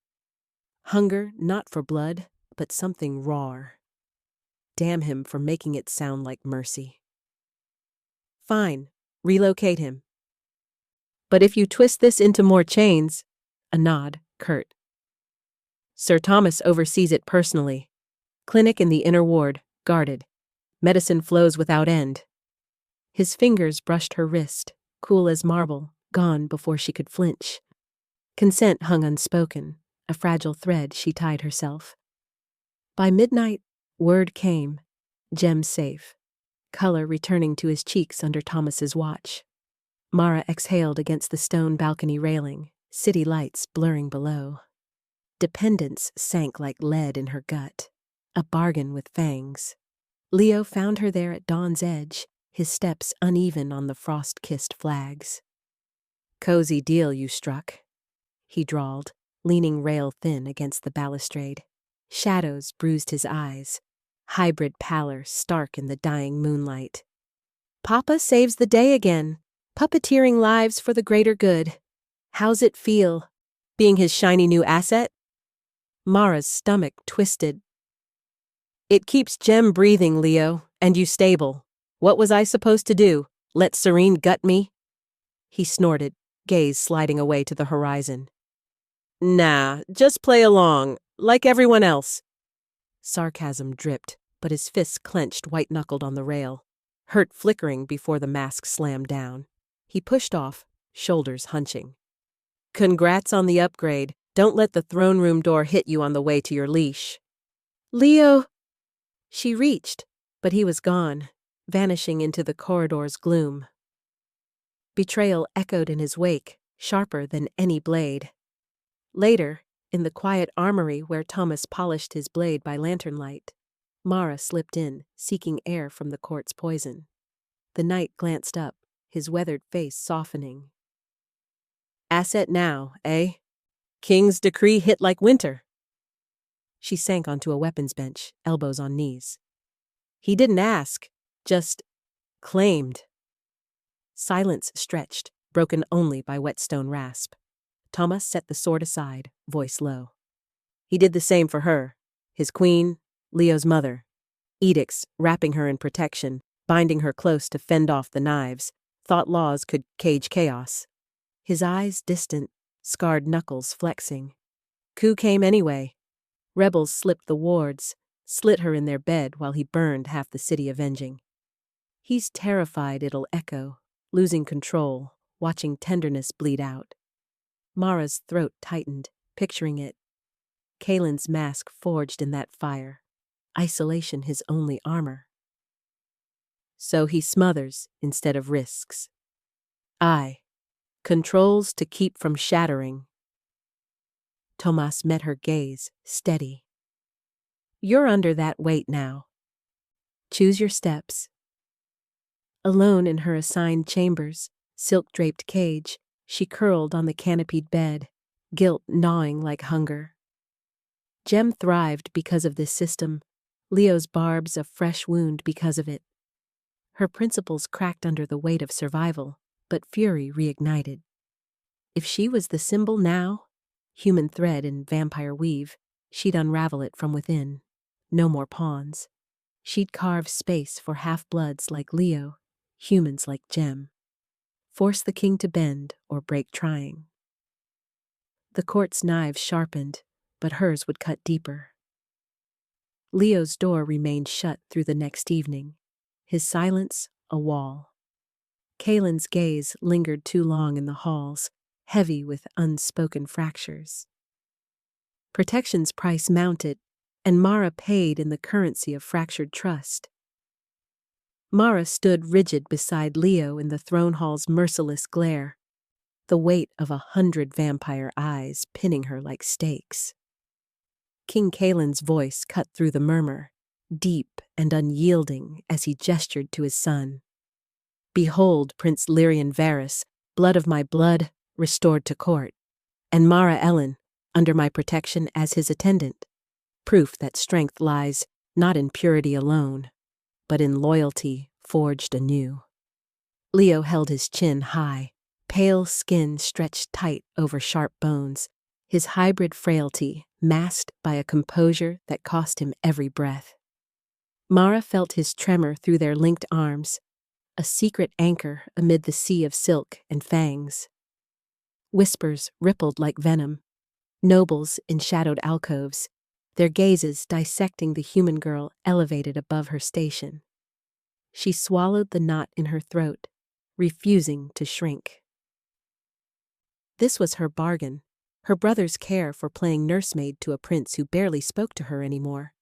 Hunger not for blood, but something rawer. Damn him for making it sound like mercy. Fine, relocate him. But if you twist this into more chains, a nod, curt. Sir Thomas oversees it personally. Clinic in the inner ward, guarded. Medicine flows without end. His fingers brushed her wrist, cool as marble, gone before she could flinch. Consent hung unspoken, a fragile thread she tied herself. By midnight, word came. Jem safe. Color returning to his cheeks under Thomas's watch. Mara exhaled against the stone balcony railing, city lights blurring below. Dependence sank like lead in her gut, a bargain with fangs. Leo found her there at dawn's edge, his steps uneven on the frost-kissed flags. Cozy deal you struck, he drawled, leaning rail thin against the balustrade. Shadows bruised his eyes, hybrid pallor stark in the dying moonlight. Papa saves the day again, puppeteering lives for the greater good. How's it feel, being his shiny new asset? Mara's stomach twisted. It keeps Jem breathing, Leo, and you stable. What was I supposed to do? Let Serene gut me? He snorted, gaze sliding away to the horizon. Nah, just play along, like everyone else. Sarcasm dripped, but his fists clenched white-knuckled on the rail, hurt flickering before the mask slammed down. He pushed off, shoulders hunching. Congrats on the upgrade. Don't let the throne room door hit you on the way to your leash. Leo! She reached, but he was gone, vanishing into the corridor's gloom. Betrayal echoed in his wake, sharper than any blade. Later, in the quiet armory where Thomas polished his blade by lantern light, Mara slipped in, seeking air from the court's poison. The knight glanced up, his weathered face softening. Asset now, eh? King's decree hit like winter. She sank onto a weapons bench, elbows on knees. He didn't ask, just claimed. Silence stretched, broken only by whetstone rasp. Thomas set the sword aside, voice low. He did the same for her, his queen, Leo's mother. Edicts wrapping her in protection, binding her close to fend off the knives, thought laws could cage chaos. His eyes distant, scarred knuckles flexing. Coup came anyway. Rebels slipped the wards, slit her in their bed while he burned half the city avenging. He's terrified it'll echo, losing control, watching tenderness bleed out. Mara's throat tightened, picturing it. Kaelin's mask forged in that fire. Isolation his only armor. So he smothers instead of risks. Controls to keep from shattering. Tomas met her gaze, steady. You're under that weight now. Choose your steps. Alone in her assigned chambers, silk-draped cage, she curled on the canopied bed, guilt gnawing like hunger. Jem thrived because of this system, Leo's barbs a fresh wound because of it. Her principles cracked under the weight of survival, but fury reignited. If she was the symbol now, human thread in vampire weave, she'd unravel it from within. No more pawns. She'd carve space for half-bloods like Leo, humans like Jem. Force the king to bend or break trying. The court's knives sharpened, but hers would cut deeper. Leo's door remained shut through the next evening, his silence a wall. Kaelin's gaze lingered too long in the halls, heavy with unspoken fractures. Protection's price mounted, and Mara paid in the currency of fractured trust. Mara stood rigid beside Leo in the throne hall's merciless glare, the weight of 100 vampire eyes pinning her like stakes. King Kaelin's voice cut through the murmur, deep and unyielding as he gestured to his son. Behold, Prince Lyrian Varys, blood of my blood, restored to court, and Mara Ellen, under my protection as his attendant, proof that strength lies not in purity alone, but in loyalty forged anew. Leo held his chin high, pale skin stretched tight over sharp bones, his hybrid frailty masked by a composure that cost him every breath. Mara felt his tremor through their linked arms, a secret anchor amid the sea of silk and fangs. Whispers rippled like venom, nobles in shadowed alcoves, their gazes dissecting the human girl elevated above her station. She swallowed the knot in her throat, refusing to shrink. This was her bargain, her brother's care for playing nursemaid to a prince who barely spoke to her anymore.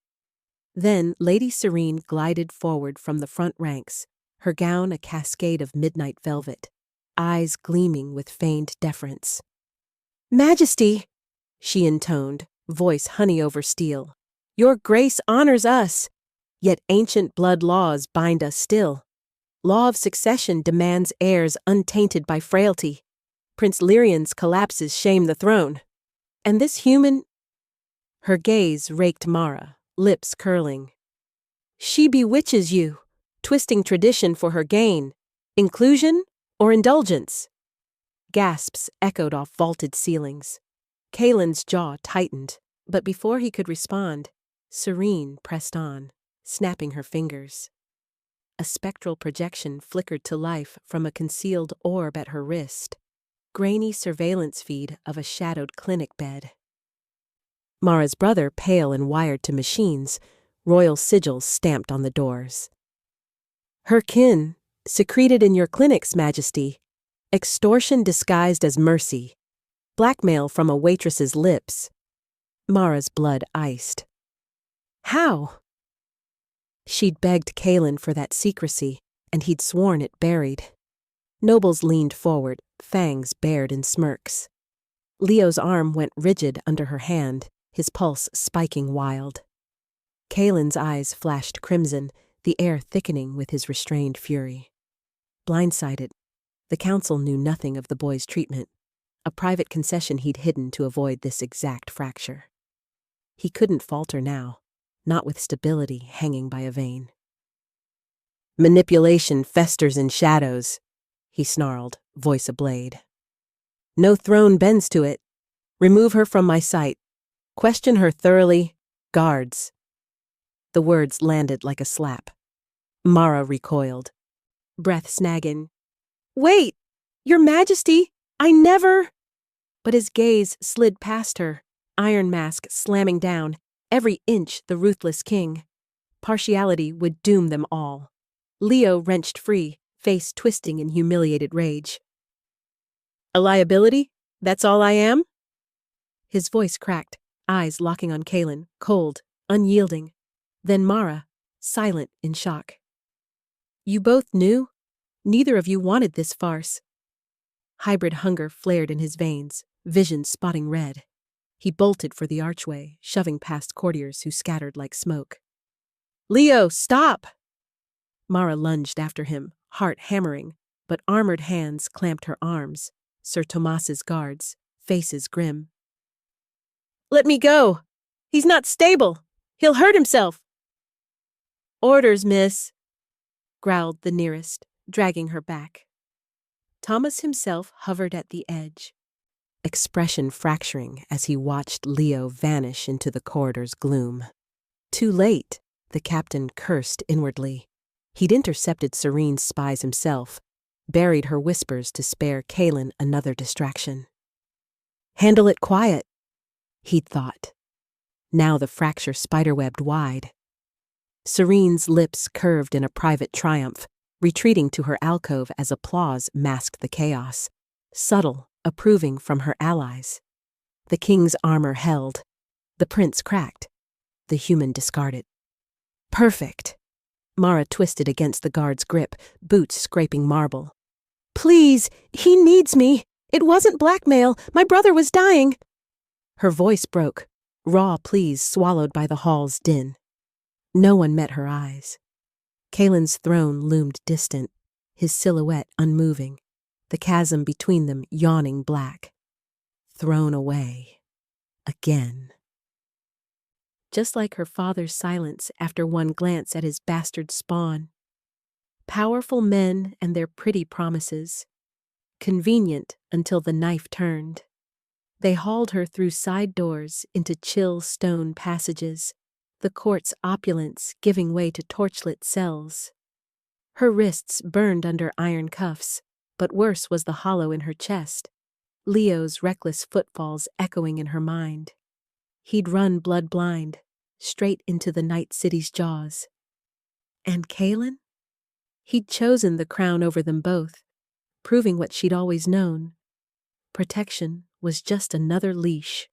Then Lady Serene glided forward from the front ranks, her gown a cascade of midnight velvet, eyes gleaming with feigned deference. "Majesty," she intoned, voice honey over steel, "your grace honors us, yet ancient blood laws bind us still. Law of succession demands heirs untainted by frailty. Prince Lyrian's collapses shame the throne. And this human... Her gaze raked Mara, lips curling. She bewitches you, twisting tradition for her gain. Inclusion or indulgence? Gasps echoed off vaulted ceilings. Kaelin's jaw tightened, but before he could respond, Serene pressed on, snapping her fingers. A spectral projection flickered to life from a concealed orb at her wrist. Grainy surveillance feed of a shadowed clinic bed. Mara's brother, pale and wired to machines, royal sigils stamped on the doors. Her kin, secreted in your clinics, Majesty. Extortion disguised as mercy. Blackmail from a waitress's lips. Mara's blood iced. How? She'd begged Kaelin for that secrecy, and he'd sworn it buried. Nobles leaned forward, fangs bared in smirks. Leo's arm went rigid under her hand, his pulse spiking wild. Kaelin's eyes flashed crimson, the air thickening with his restrained fury. Blindsided, the council knew nothing of the boy's treatment, a private concession he'd hidden to avoid this exact fracture. He couldn't falter now, not with stability hanging by a vein. Manipulation festers in shadows, he snarled, voice ablade. No throne bends to it. Remove her from my sight. Question her thoroughly. Guards. The words landed like a slap. Mara recoiled, breath snagging. Wait! Your Majesty! I never... But his gaze slid past her, iron mask slamming down, every inch the ruthless king. Partiality would doom them all. Leo wrenched free, face twisting in humiliated rage. A liability? That's all I am? His voice cracked, eyes locking on Kaelin, cold, unyielding. Then Mara, silent in shock. You both knew? Neither of you wanted this farce. Hybrid hunger flared in his veins, vision spotting red. He bolted for the archway, shoving past courtiers who scattered like smoke. Leo, stop! Mara lunged after him, heart hammering, but armored hands clamped her arms, Sir Tomas's guards, faces grim. Let me go! He's not stable! He'll hurt himself! Orders, miss, growled the nearest, dragging her back. Thomas himself hovered at the edge, expression fracturing as he watched Leo vanish into the corridor's gloom. Too late, the captain cursed inwardly. He'd intercepted Serene's spies himself, buried her whispers to spare Kaelin another distraction. Handle it quiet, he'd thought. Now the fracture spiderwebbed wide. Serene's lips curved in a private triumph, retreating to her alcove as applause masked the chaos, subtle, approving from her allies. The king's armor held. The prince cracked. The human discarded. Perfect. Mara twisted against the guard's grip, boots scraping marble. Please, he needs me. It wasn't blackmail. My brother was dying. Her voice broke, raw pleas swallowed by the hall's din. No one met her eyes. Kaelin's throne loomed distant, his silhouette unmoving, the chasm between them yawning black. Thrown away. Again. Just like her father's silence after one glance at his bastard spawn. Powerful men and their pretty promises. Convenient until the knife turned. They hauled her through side doors into chill stone passages, the court's opulence giving way to torchlit cells. Her wrists burned under iron cuffs, but worse was the hollow in her chest, Leo's reckless footfalls echoing in her mind. He'd run blood-blind, straight into the night city's jaws. And Kaelin? He'd chosen the crown over them both, proving what she'd always known. Protection was just another leash.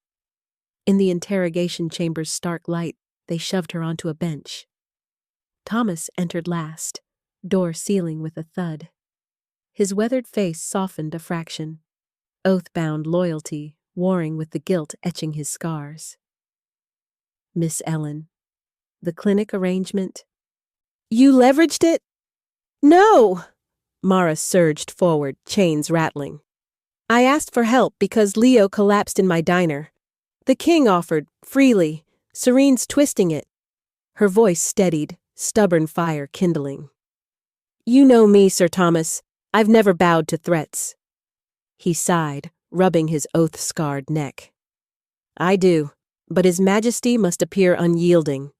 In the interrogation chamber's stark light, they shoved her onto a bench. Thomas entered last, door sealing with a thud. His weathered face softened a fraction, oath-bound loyalty warring with the guilt etching his scars. Miss Ellen, the clinic arrangement. You leveraged it? No! Mara surged forward, chains rattling. I asked for help because Leo collapsed in my diner. The king offered, freely. Serene's twisting it. Her voice steadied, stubborn fire kindling. You know me, Sir Thomas. I've never bowed to threats. He sighed, rubbing his oath-scarred neck. I do, but His Majesty must appear unyielding.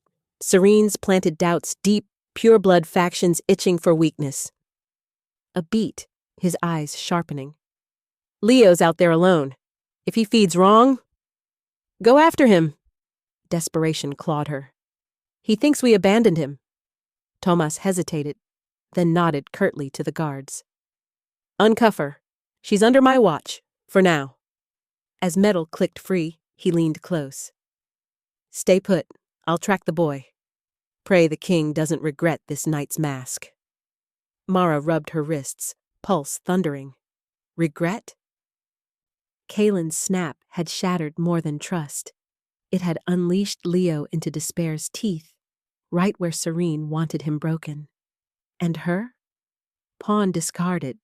Serene's planted doubts deep, pure-blood factions itching for weakness. A beat, his eyes sharpening. Leo's out there alone. If he feeds wrong, go after him. Desperation clawed her. He thinks we abandoned him. Thomas hesitated, then nodded curtly to the guards. Uncuff her. She's under my watch, for now. As metal clicked free, he leaned close. Stay put. I'll track the boy. Pray the king doesn't regret this night's mask. Mara rubbed her wrists, pulse thundering. Regret? Kalen's snap had shattered more than trust. It had unleashed Leo into despair's teeth, right where Serene wanted him broken. And her? Pawn discarded,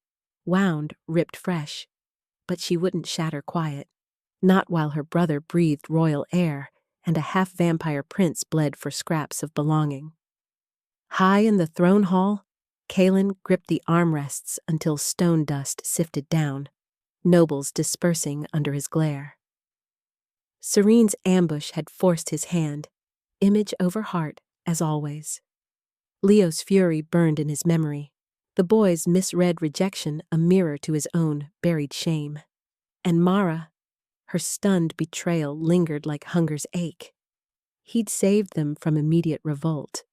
wound ripped fresh. But she wouldn't shatter quiet, not while her brother breathed royal air and a half-vampire prince bled for scraps of belonging. High in the throne hall, Kalen gripped the armrests until stone dust sifted down, nobles dispersing under his glare. Serene's ambush had forced his hand, image over heart, as always. Leo's fury burned in his memory, the boy's misread rejection a mirror to his own buried shame. And Mara, her stunned betrayal lingered like hunger's ache. He'd saved them from immediate revolt,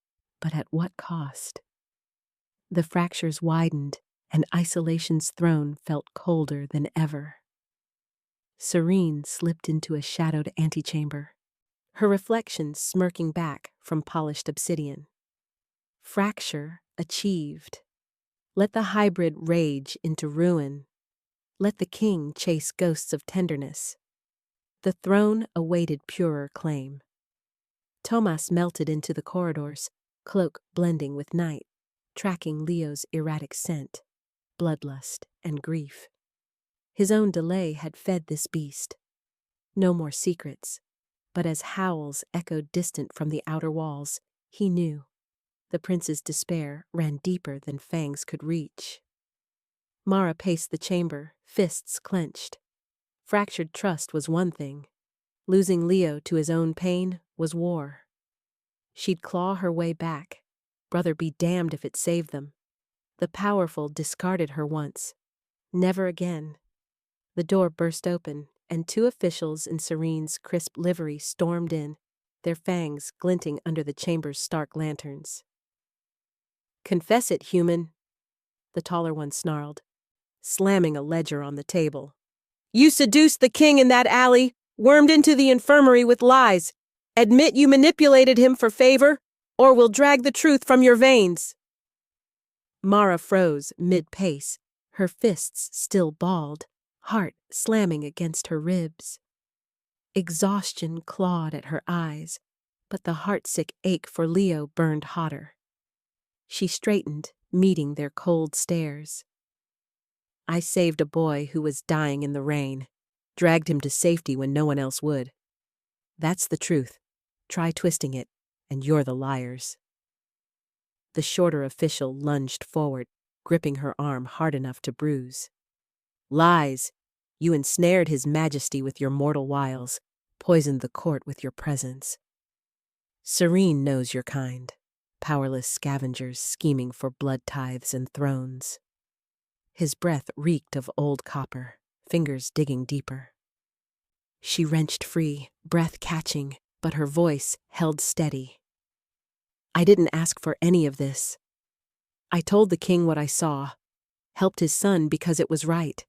but at what cost? The fractures widened, and isolation's throne felt colder than ever. Serene slipped into a shadowed antechamber, her reflection smirking back from polished obsidian. Fracture achieved. Let the hybrid rage into ruin. Let the king chase ghosts of tenderness. The throne awaited purer claim. Thomas melted into the corridors, cloak blending with night, tracking Leo's erratic scent, bloodlust, and grief. His own delay had fed this beast. No more secrets, but as howls echoed distant from the outer walls, he knew. The prince's despair ran deeper than fangs could reach. Mara paced the chamber, fists clenched. Fractured trust was one thing. Losing Leo to his own pain was war. She'd claw her way back. Brother be damned if it saved them. The powerful discarded her once. Never again. The door burst open, and two officials in Serene's crisp livery stormed in, their fangs glinting under the chamber's stark lanterns. Confess it, human, the taller one snarled, slamming a ledger on the table. You seduced the king in that alley, wormed into the infirmary with lies. Admit you manipulated him for favor, or we'll drag the truth from your veins. Mara froze mid-pace, her fists still balled, heart slamming against her ribs. Exhaustion clawed at her eyes, but the heartsick ache for Leo burned hotter. She straightened, meeting their cold stares. I saved a boy who was dying in the rain, dragged him to safety when no one else would. That's the truth. Try twisting it, and you're the liars. The shorter official lunged forward, gripping her arm hard enough to bruise. Lies! You ensnared His Majesty with your mortal wiles, poisoned the court with your presence. Serene knows your kind, powerless scavengers scheming for blood tithes and thrones. His breath reeked of old copper, fingers digging deeper. She wrenched free, breath catching, but her voice held steady. I didn't ask for any of this. I told the king what I saw, helped his son because it was right.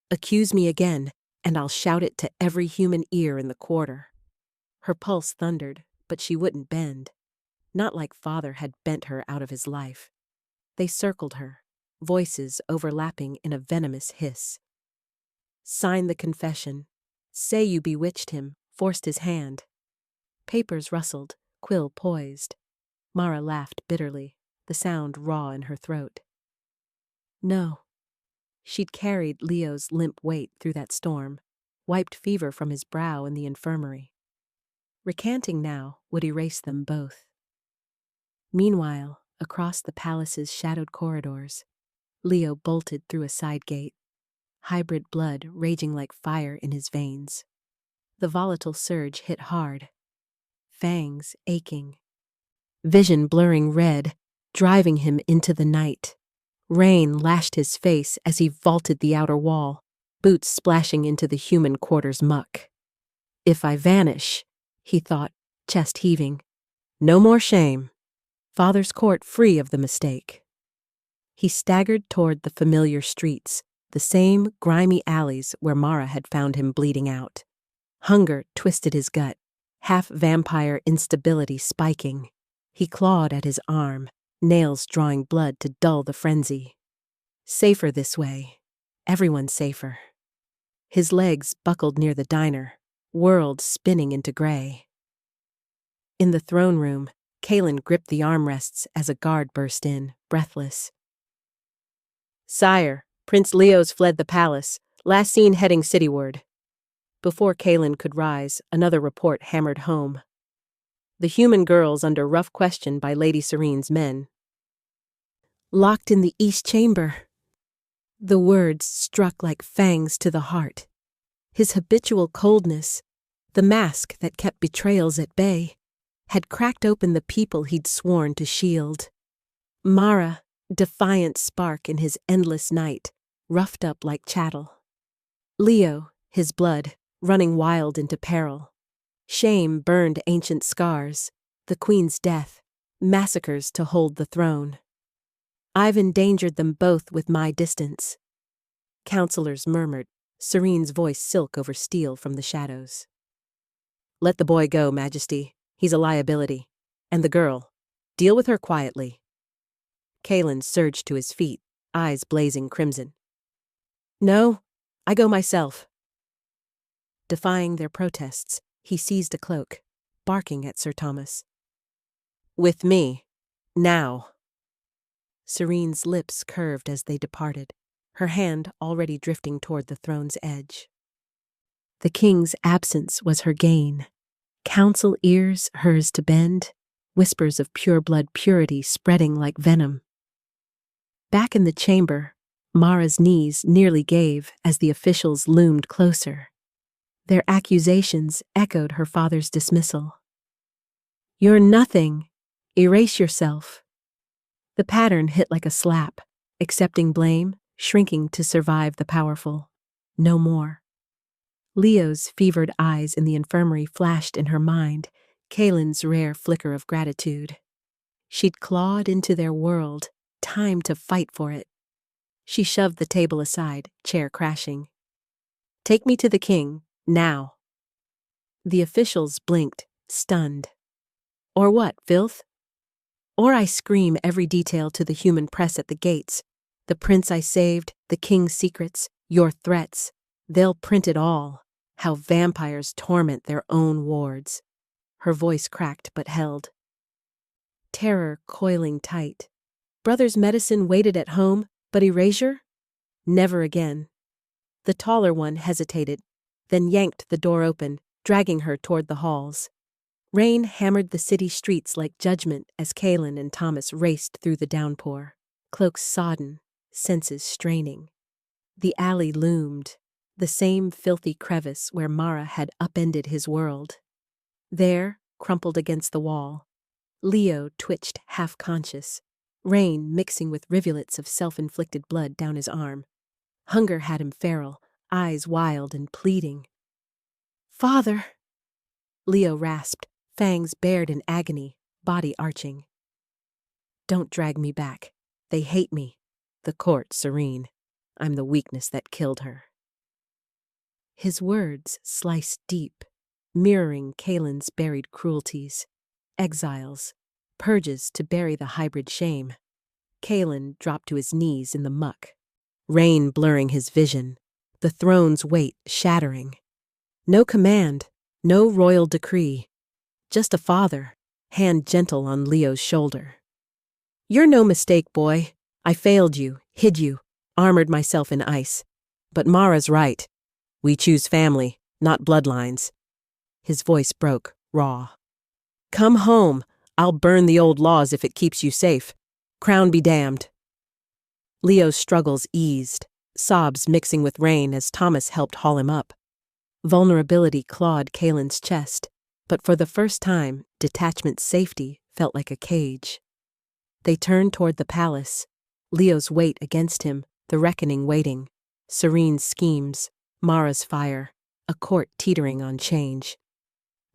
Accuse me again, and I'll shout it to every human ear in the quarter. Her pulse thundered, but she wouldn't bend. Not like father had bent her out of his life. They circled her, voices overlapping in a venomous hiss. Sign the confession. Say you bewitched him, forced his hand. Papers rustled, quill poised. Mara laughed bitterly, the sound raw in her throat. No. She'd carried Leo's limp weight through that storm, wiped fever from his brow in the infirmary. Recanting now would erase them both. Meanwhile, across the palace's shadowed corridors, Leo bolted through a side gate, hybrid blood raging like fire in his veins. The volatile surge hit hard, fangs aching, vision blurring red, driving him into the night. Rain lashed his face as he vaulted the outer wall, boots splashing into the human quarter's muck. If I vanish, he thought, chest heaving, no more shame. Father's court free of the mistake. He staggered toward the familiar streets, the same grimy alleys where Mara had found him bleeding out. Hunger twisted his gut, half-vampire instability spiking. He clawed at his arm, nails drawing blood to dull the frenzy. Safer this way. Everyone safer. His legs buckled near the diner, world spinning into gray. In the throne room, Kaelin gripped the armrests as a guard burst in, breathless. Sire, Prince Leo's fled the palace, last seen heading cityward. Before Kaelin could rise, another report hammered home. The human girl's under rough question by Lady Serene's men. Locked in the East Chamber. The words struck like fangs to the heart. His habitual coldness, the mask that kept betrayals at bay, had cracked open the people he'd sworn to shield. Mara, defiant spark in his endless night, roughed up like chattel. Leo, his blood, running wild into peril. Shame burned ancient scars, the queen's death, massacres to hold the throne. I've endangered them both with my distance. Counselors murmured, Serene's voice silk over steel from the shadows. Let the boy go, Majesty. He's a liability. And the girl. Deal with her quietly. Kaelin surged to his feet, eyes blazing crimson. No, I go myself. Defying their protests, he seized a cloak, barking at Sir Thomas. With me. Now. Serene's lips curved as they departed, her hand already drifting toward the throne's edge. The king's absence was her gain. Council ears hers to bend, whispers of pure-blood purity spreading like venom. Back in the chamber, Mara's knees nearly gave as the officials loomed closer. Their accusations echoed her father's dismissal. You're nothing. Erase yourself. The pattern hit like a slap, accepting blame, shrinking to survive the powerful. No more. Leo's fevered eyes in the infirmary flashed in her mind, Kaelin's rare flicker of gratitude. She'd clawed into their world, time to fight for it. She shoved the table aside, chair crashing. Take me to the king, now. The officials blinked, stunned. Or what, filth? Or I scream every detail to the human press at the gates. The prince I saved, the king's secrets, your threats. They'll print it all. How vampires torment their own wards. Her voice cracked but held. Terror coiling tight. Brother's medicine waited at home, but erasure? Never again. The taller one hesitated, then yanked the door open, dragging her toward the halls. Rain hammered the city streets like judgment as Kaelin and Thomas raced through the downpour, cloaks sodden, senses straining. The alley loomed, the same filthy crevice where Mara had upended his world. There, crumpled against the wall, Leo twitched half-conscious, rain mixing with rivulets of self-inflicted blood down his arm. Hunger had him feral, eyes wild and pleading. Father! Leo rasped, fangs bared in agony, body arching. Don't drag me back. They hate me. The court serene. I'm the weakness that killed her. His words sliced deep, mirroring Kaelin's buried cruelties. Exiles, purges to bury the hybrid shame. Kaelin dropped to his knees in the muck, rain blurring his vision, the throne's weight shattering. No command, no royal decree, just a father, hand gentle on Leo's shoulder. You're no mistake, boy. I failed you, hid you, armored myself in ice. But Mara's right. We choose family, not bloodlines. His voice broke, raw. Come home. I'll burn the old laws if it keeps you safe. Crown be damned. Leo's struggles eased, sobs mixing with rain as Thomas helped haul him up. Vulnerability clawed Kalen's chest, but for the first time, detachment's safety felt like a cage. They turned toward the palace, Leo's weight against him, the reckoning waiting, Serene's schemes, Mara's fire, a court teetering on change.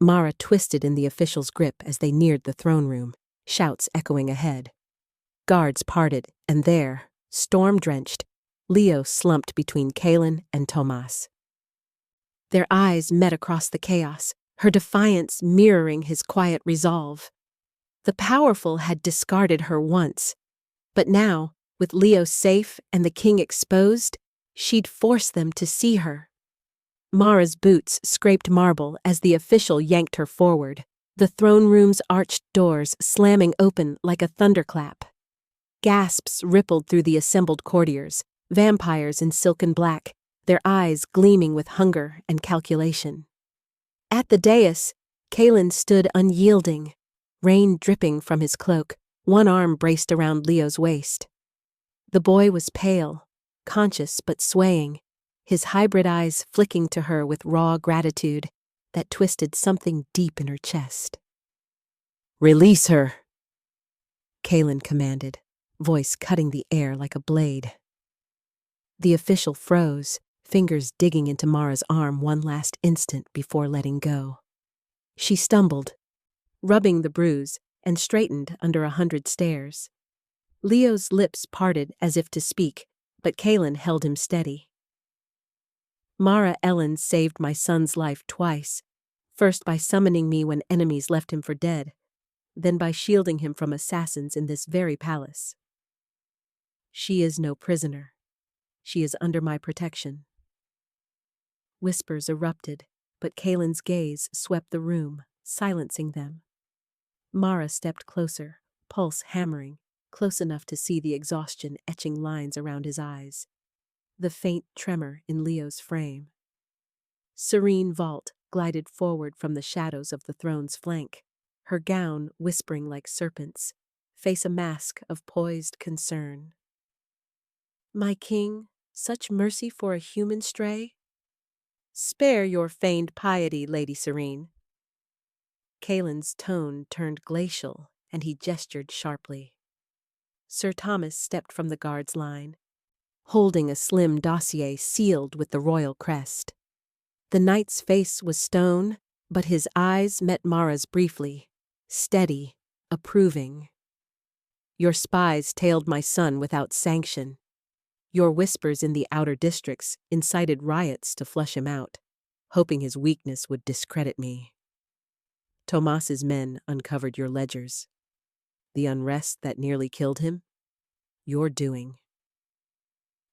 Mara twisted in the official's grip as they neared the throne room, shouts echoing ahead. Guards parted, and there, storm-drenched, Leo slumped between Kalen and Tomas. Their eyes met across the chaos, her defiance mirroring his quiet resolve. The powerful had discarded her once, but now, with Leo safe and the king exposed, she'd force them to see her. Mara's boots scraped marble as the official yanked her forward, the throne room's arched doors slamming open like a thunderclap. Gasps rippled through the assembled courtiers, vampires in silken black, their eyes gleaming with hunger and calculation. At the dais, Kalen stood unyielding, rain dripping from his cloak, one arm braced around Leo's waist. The boy was pale, conscious but swaying, his hybrid eyes flicking to her with raw gratitude that twisted something deep in her chest. "Release her," Kalen commanded, voice cutting the air like a blade. The official froze, fingers digging into Mara's arm one last instant before letting go. She stumbled, rubbing the bruise, and straightened under 100 stares. Leo's lips parted as if to speak, but Kalen held him steady. Mara Ellen saved my son's life twice, first by summoning me when enemies left him for dead, then by shielding him from assassins in this very palace. She is no prisoner. She is under my protection. Whispers erupted, but Kalen's gaze swept the room, silencing them. Mara stepped closer, pulse hammering, close enough to see the exhaustion etching lines around his eyes, the faint tremor in Leo's frame. Serene Vault glided forward from the shadows of the throne's flank, her gown whispering like serpents, face a mask of poised concern. "My king, such mercy for a human stray?" "Spare your feigned piety, Lady Serene." Kalen's tone turned glacial, and he gestured sharply. Sir Thomas stepped from the guard's line, holding a slim dossier sealed with the royal crest. The knight's face was stone, but his eyes met Mara's briefly, steady, approving. "Your spies tailed my son without sanction. Your whispers in the outer districts incited riots to flush him out, hoping his weakness would discredit me. Tomas's men uncovered your ledgers. The unrest that nearly killed him? Your doing."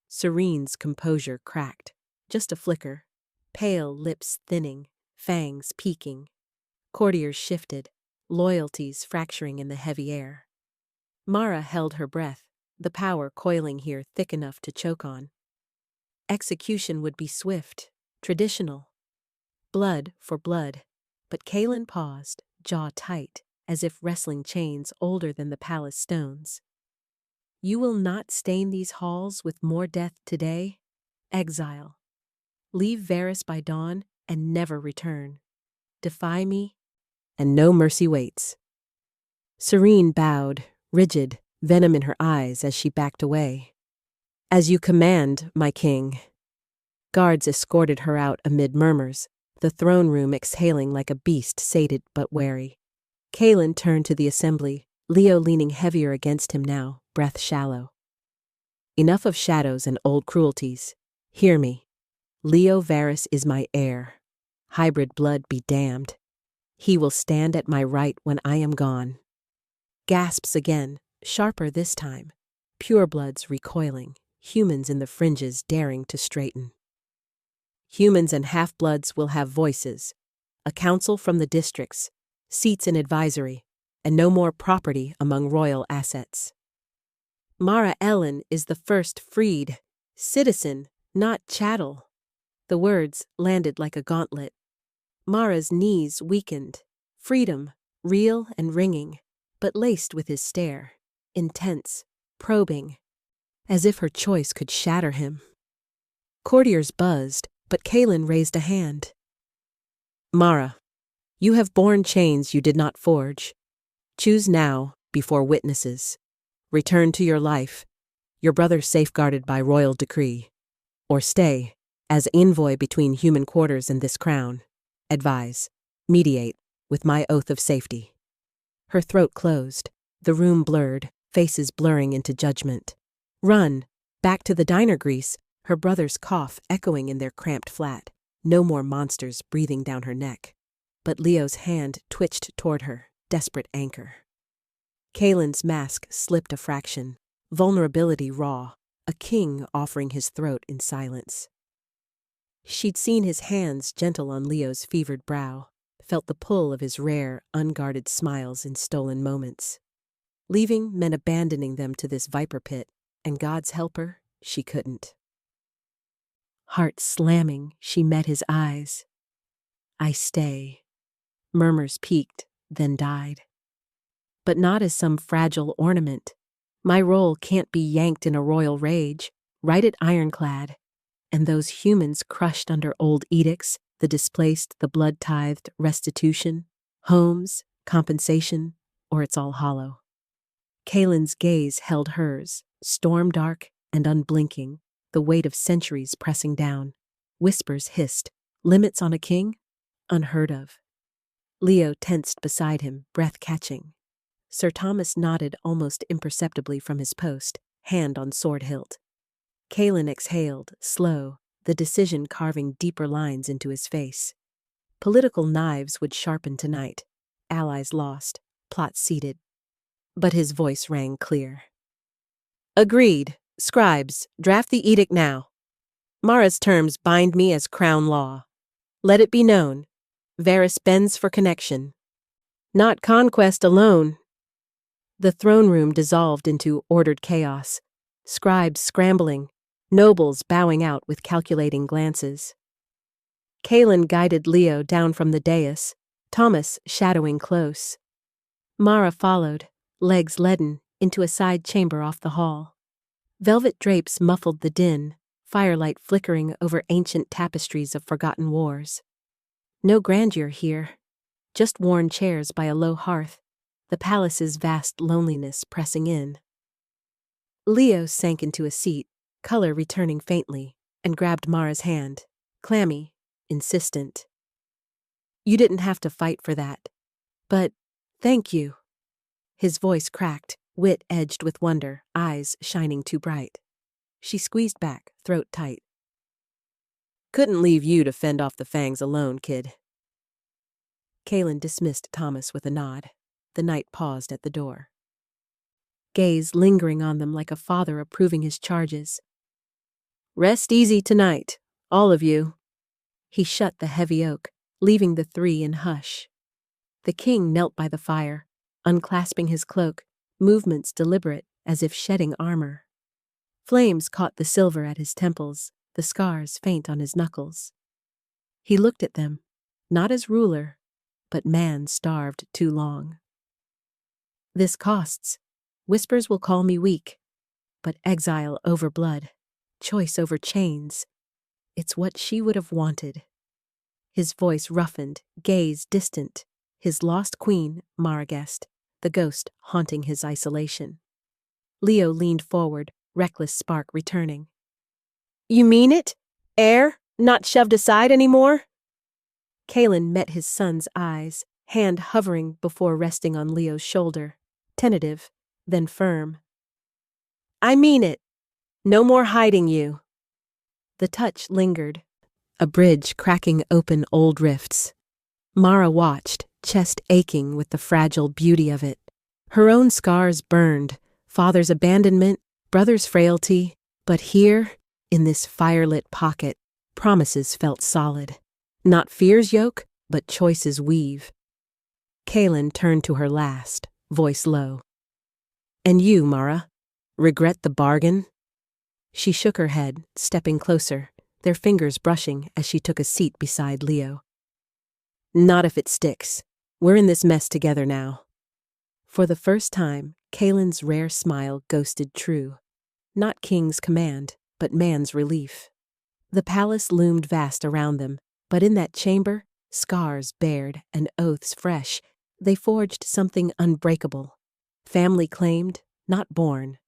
Serene's composure cracked, just a flicker, pale lips thinning, fangs peeking. Courtiers shifted, loyalties fracturing in the heavy air. Mara held her breath, the power coiling here thick enough to choke on. Execution would be swift, traditional. Blood for blood, but Kalen paused, jaw tight, as if wrestling chains older than the palace stones. "You will not stain these halls with more death today? Exile. Leave Varys by dawn and never return. Defy me, and no mercy waits." Serene bowed, rigid, venom in her eyes as she backed away. "As you command, my king." Guards escorted her out amid murmurs, the throne room exhaling like a beast sated but wary. Kalen turned to the assembly, Leo leaning heavier against him now, breath shallow. "Enough of shadows and old cruelties. Hear me. Leo Varys is my heir. Hybrid blood be damned. He will stand at my right when I am gone." Gasps again, sharper this time. Purebloods recoiling, humans in the fringes daring to straighten. "Humans and half-bloods will have voices, a council from the districts, seats in advisory, and no more property among royal assets. Mara Ellen is the first freed," Citizen, not chattel. The words landed like a gauntlet. Mara's knees weakened. Freedom, real and ringing, but laced with his stare. Intense, probing, as if her choice could shatter him. Courtiers buzzed, but Kaelin raised a hand. Mara, you have borne chains you did not forge. Choose now, before witnesses. Return to your life, your brother safeguarded by royal decree. Or stay, as envoy between human quarters and this crown. Advise, mediate, with my oath of safety. Her throat closed, the room blurred, faces blurring into judgment. Run, back to the diner grease, her brother's cough echoing in their cramped flat. No more monsters breathing down her neck. But Leo's hand twitched toward her, desperate anchor. Kaelin's mask slipped a fraction, vulnerability raw, a king offering his throat in silence. She'd seen his hands gentle on Leo's fevered brow, felt the pull of his rare, unguarded smiles in stolen moments. Leaving meant abandoning them to this viper pit, and God's helper, she couldn't. Heart slamming, she met his eyes. I stay. Murmurs peaked, then died. But not as some fragile ornament. My role can't be yanked in a royal rage, right at ironclad. And those humans crushed under old edicts, the displaced, the blood-tithed, restitution, homes, compensation, or it's all hollow. Kaelin's gaze held hers, storm-dark and unblinking, the weight of centuries pressing down. Whispers hissed, limits on a king? Unheard of. Leo tensed beside him, breath catching. Sir Thomas nodded almost imperceptibly from his post, hand on sword hilt. Kaelin exhaled, slow, the decision carving deeper lines into his face. Political knives would sharpen tonight. Allies lost, plots seated. But his voice rang clear. Agreed. Scribes, draft the edict now. Mara's terms bind me as crown law. Let it be known. Varys bends for connection. Not conquest alone. The throne room dissolved into ordered chaos. Scribes scrambling, nobles bowing out with calculating glances. Kaelin guided Leo down from the dais, Thomas shadowing close. Mara followed, legs leaden, into a side chamber off the hall. Velvet drapes muffled the din, firelight flickering over ancient tapestries of forgotten wars. No grandeur here, just worn chairs by a low hearth, the palace's vast loneliness pressing in. Leo sank into a seat, color returning faintly, and grabbed Mara's hand, clammy, insistent. You didn't have to fight for that. But, thank you. His voice cracked, wit edged with wonder, eyes shining too bright. She squeezed back, throat tight. Couldn't leave you to fend off the fangs alone, kid. Kaelin dismissed Thomas with a nod. The knight paused at the door. Gaze lingering on them like a father approving his charges. Rest easy tonight, all of you. He shut the heavy oak, leaving the three in hush. The king knelt by the fire, unclasping his cloak, movements deliberate as if shedding armor. Flames caught the silver at his temples, the scars faint on his knuckles. He looked at them, not as ruler, but man starved too long. This costs. Whispers will call me weak, but exile over blood, choice over chains. It's what she would have wanted. His voice roughened, gaze distant, his lost queen, Mara guessed, the ghost haunting his isolation. Leo leaned forward, reckless spark returning. You mean it? Heir? Not shoved aside anymore? Kaelin met his son's eyes, hand hovering before resting on Leo's shoulder, tentative, then firm. I mean it. No more hiding you. The touch lingered, a bridge cracking open old rifts. Mara watched, chest aching with the fragile beauty of it. Her own scars burned, father's abandonment, brother's frailty, but here, in this firelit pocket, promises felt solid. Not fear's yoke, but choice's weave. Kaelin turned to her last, voice low. And you, Mara, regret the bargain? She shook her head, stepping closer, their fingers brushing as she took a seat beside Leo. Not if it sticks. We're in this mess together now. For the first time, Kaylin's rare smile ghosted true. Not king's command, but man's relief. The palace loomed vast around them, but in that chamber, scars bared and oaths fresh, they forged something unbreakable. Family claimed, not born.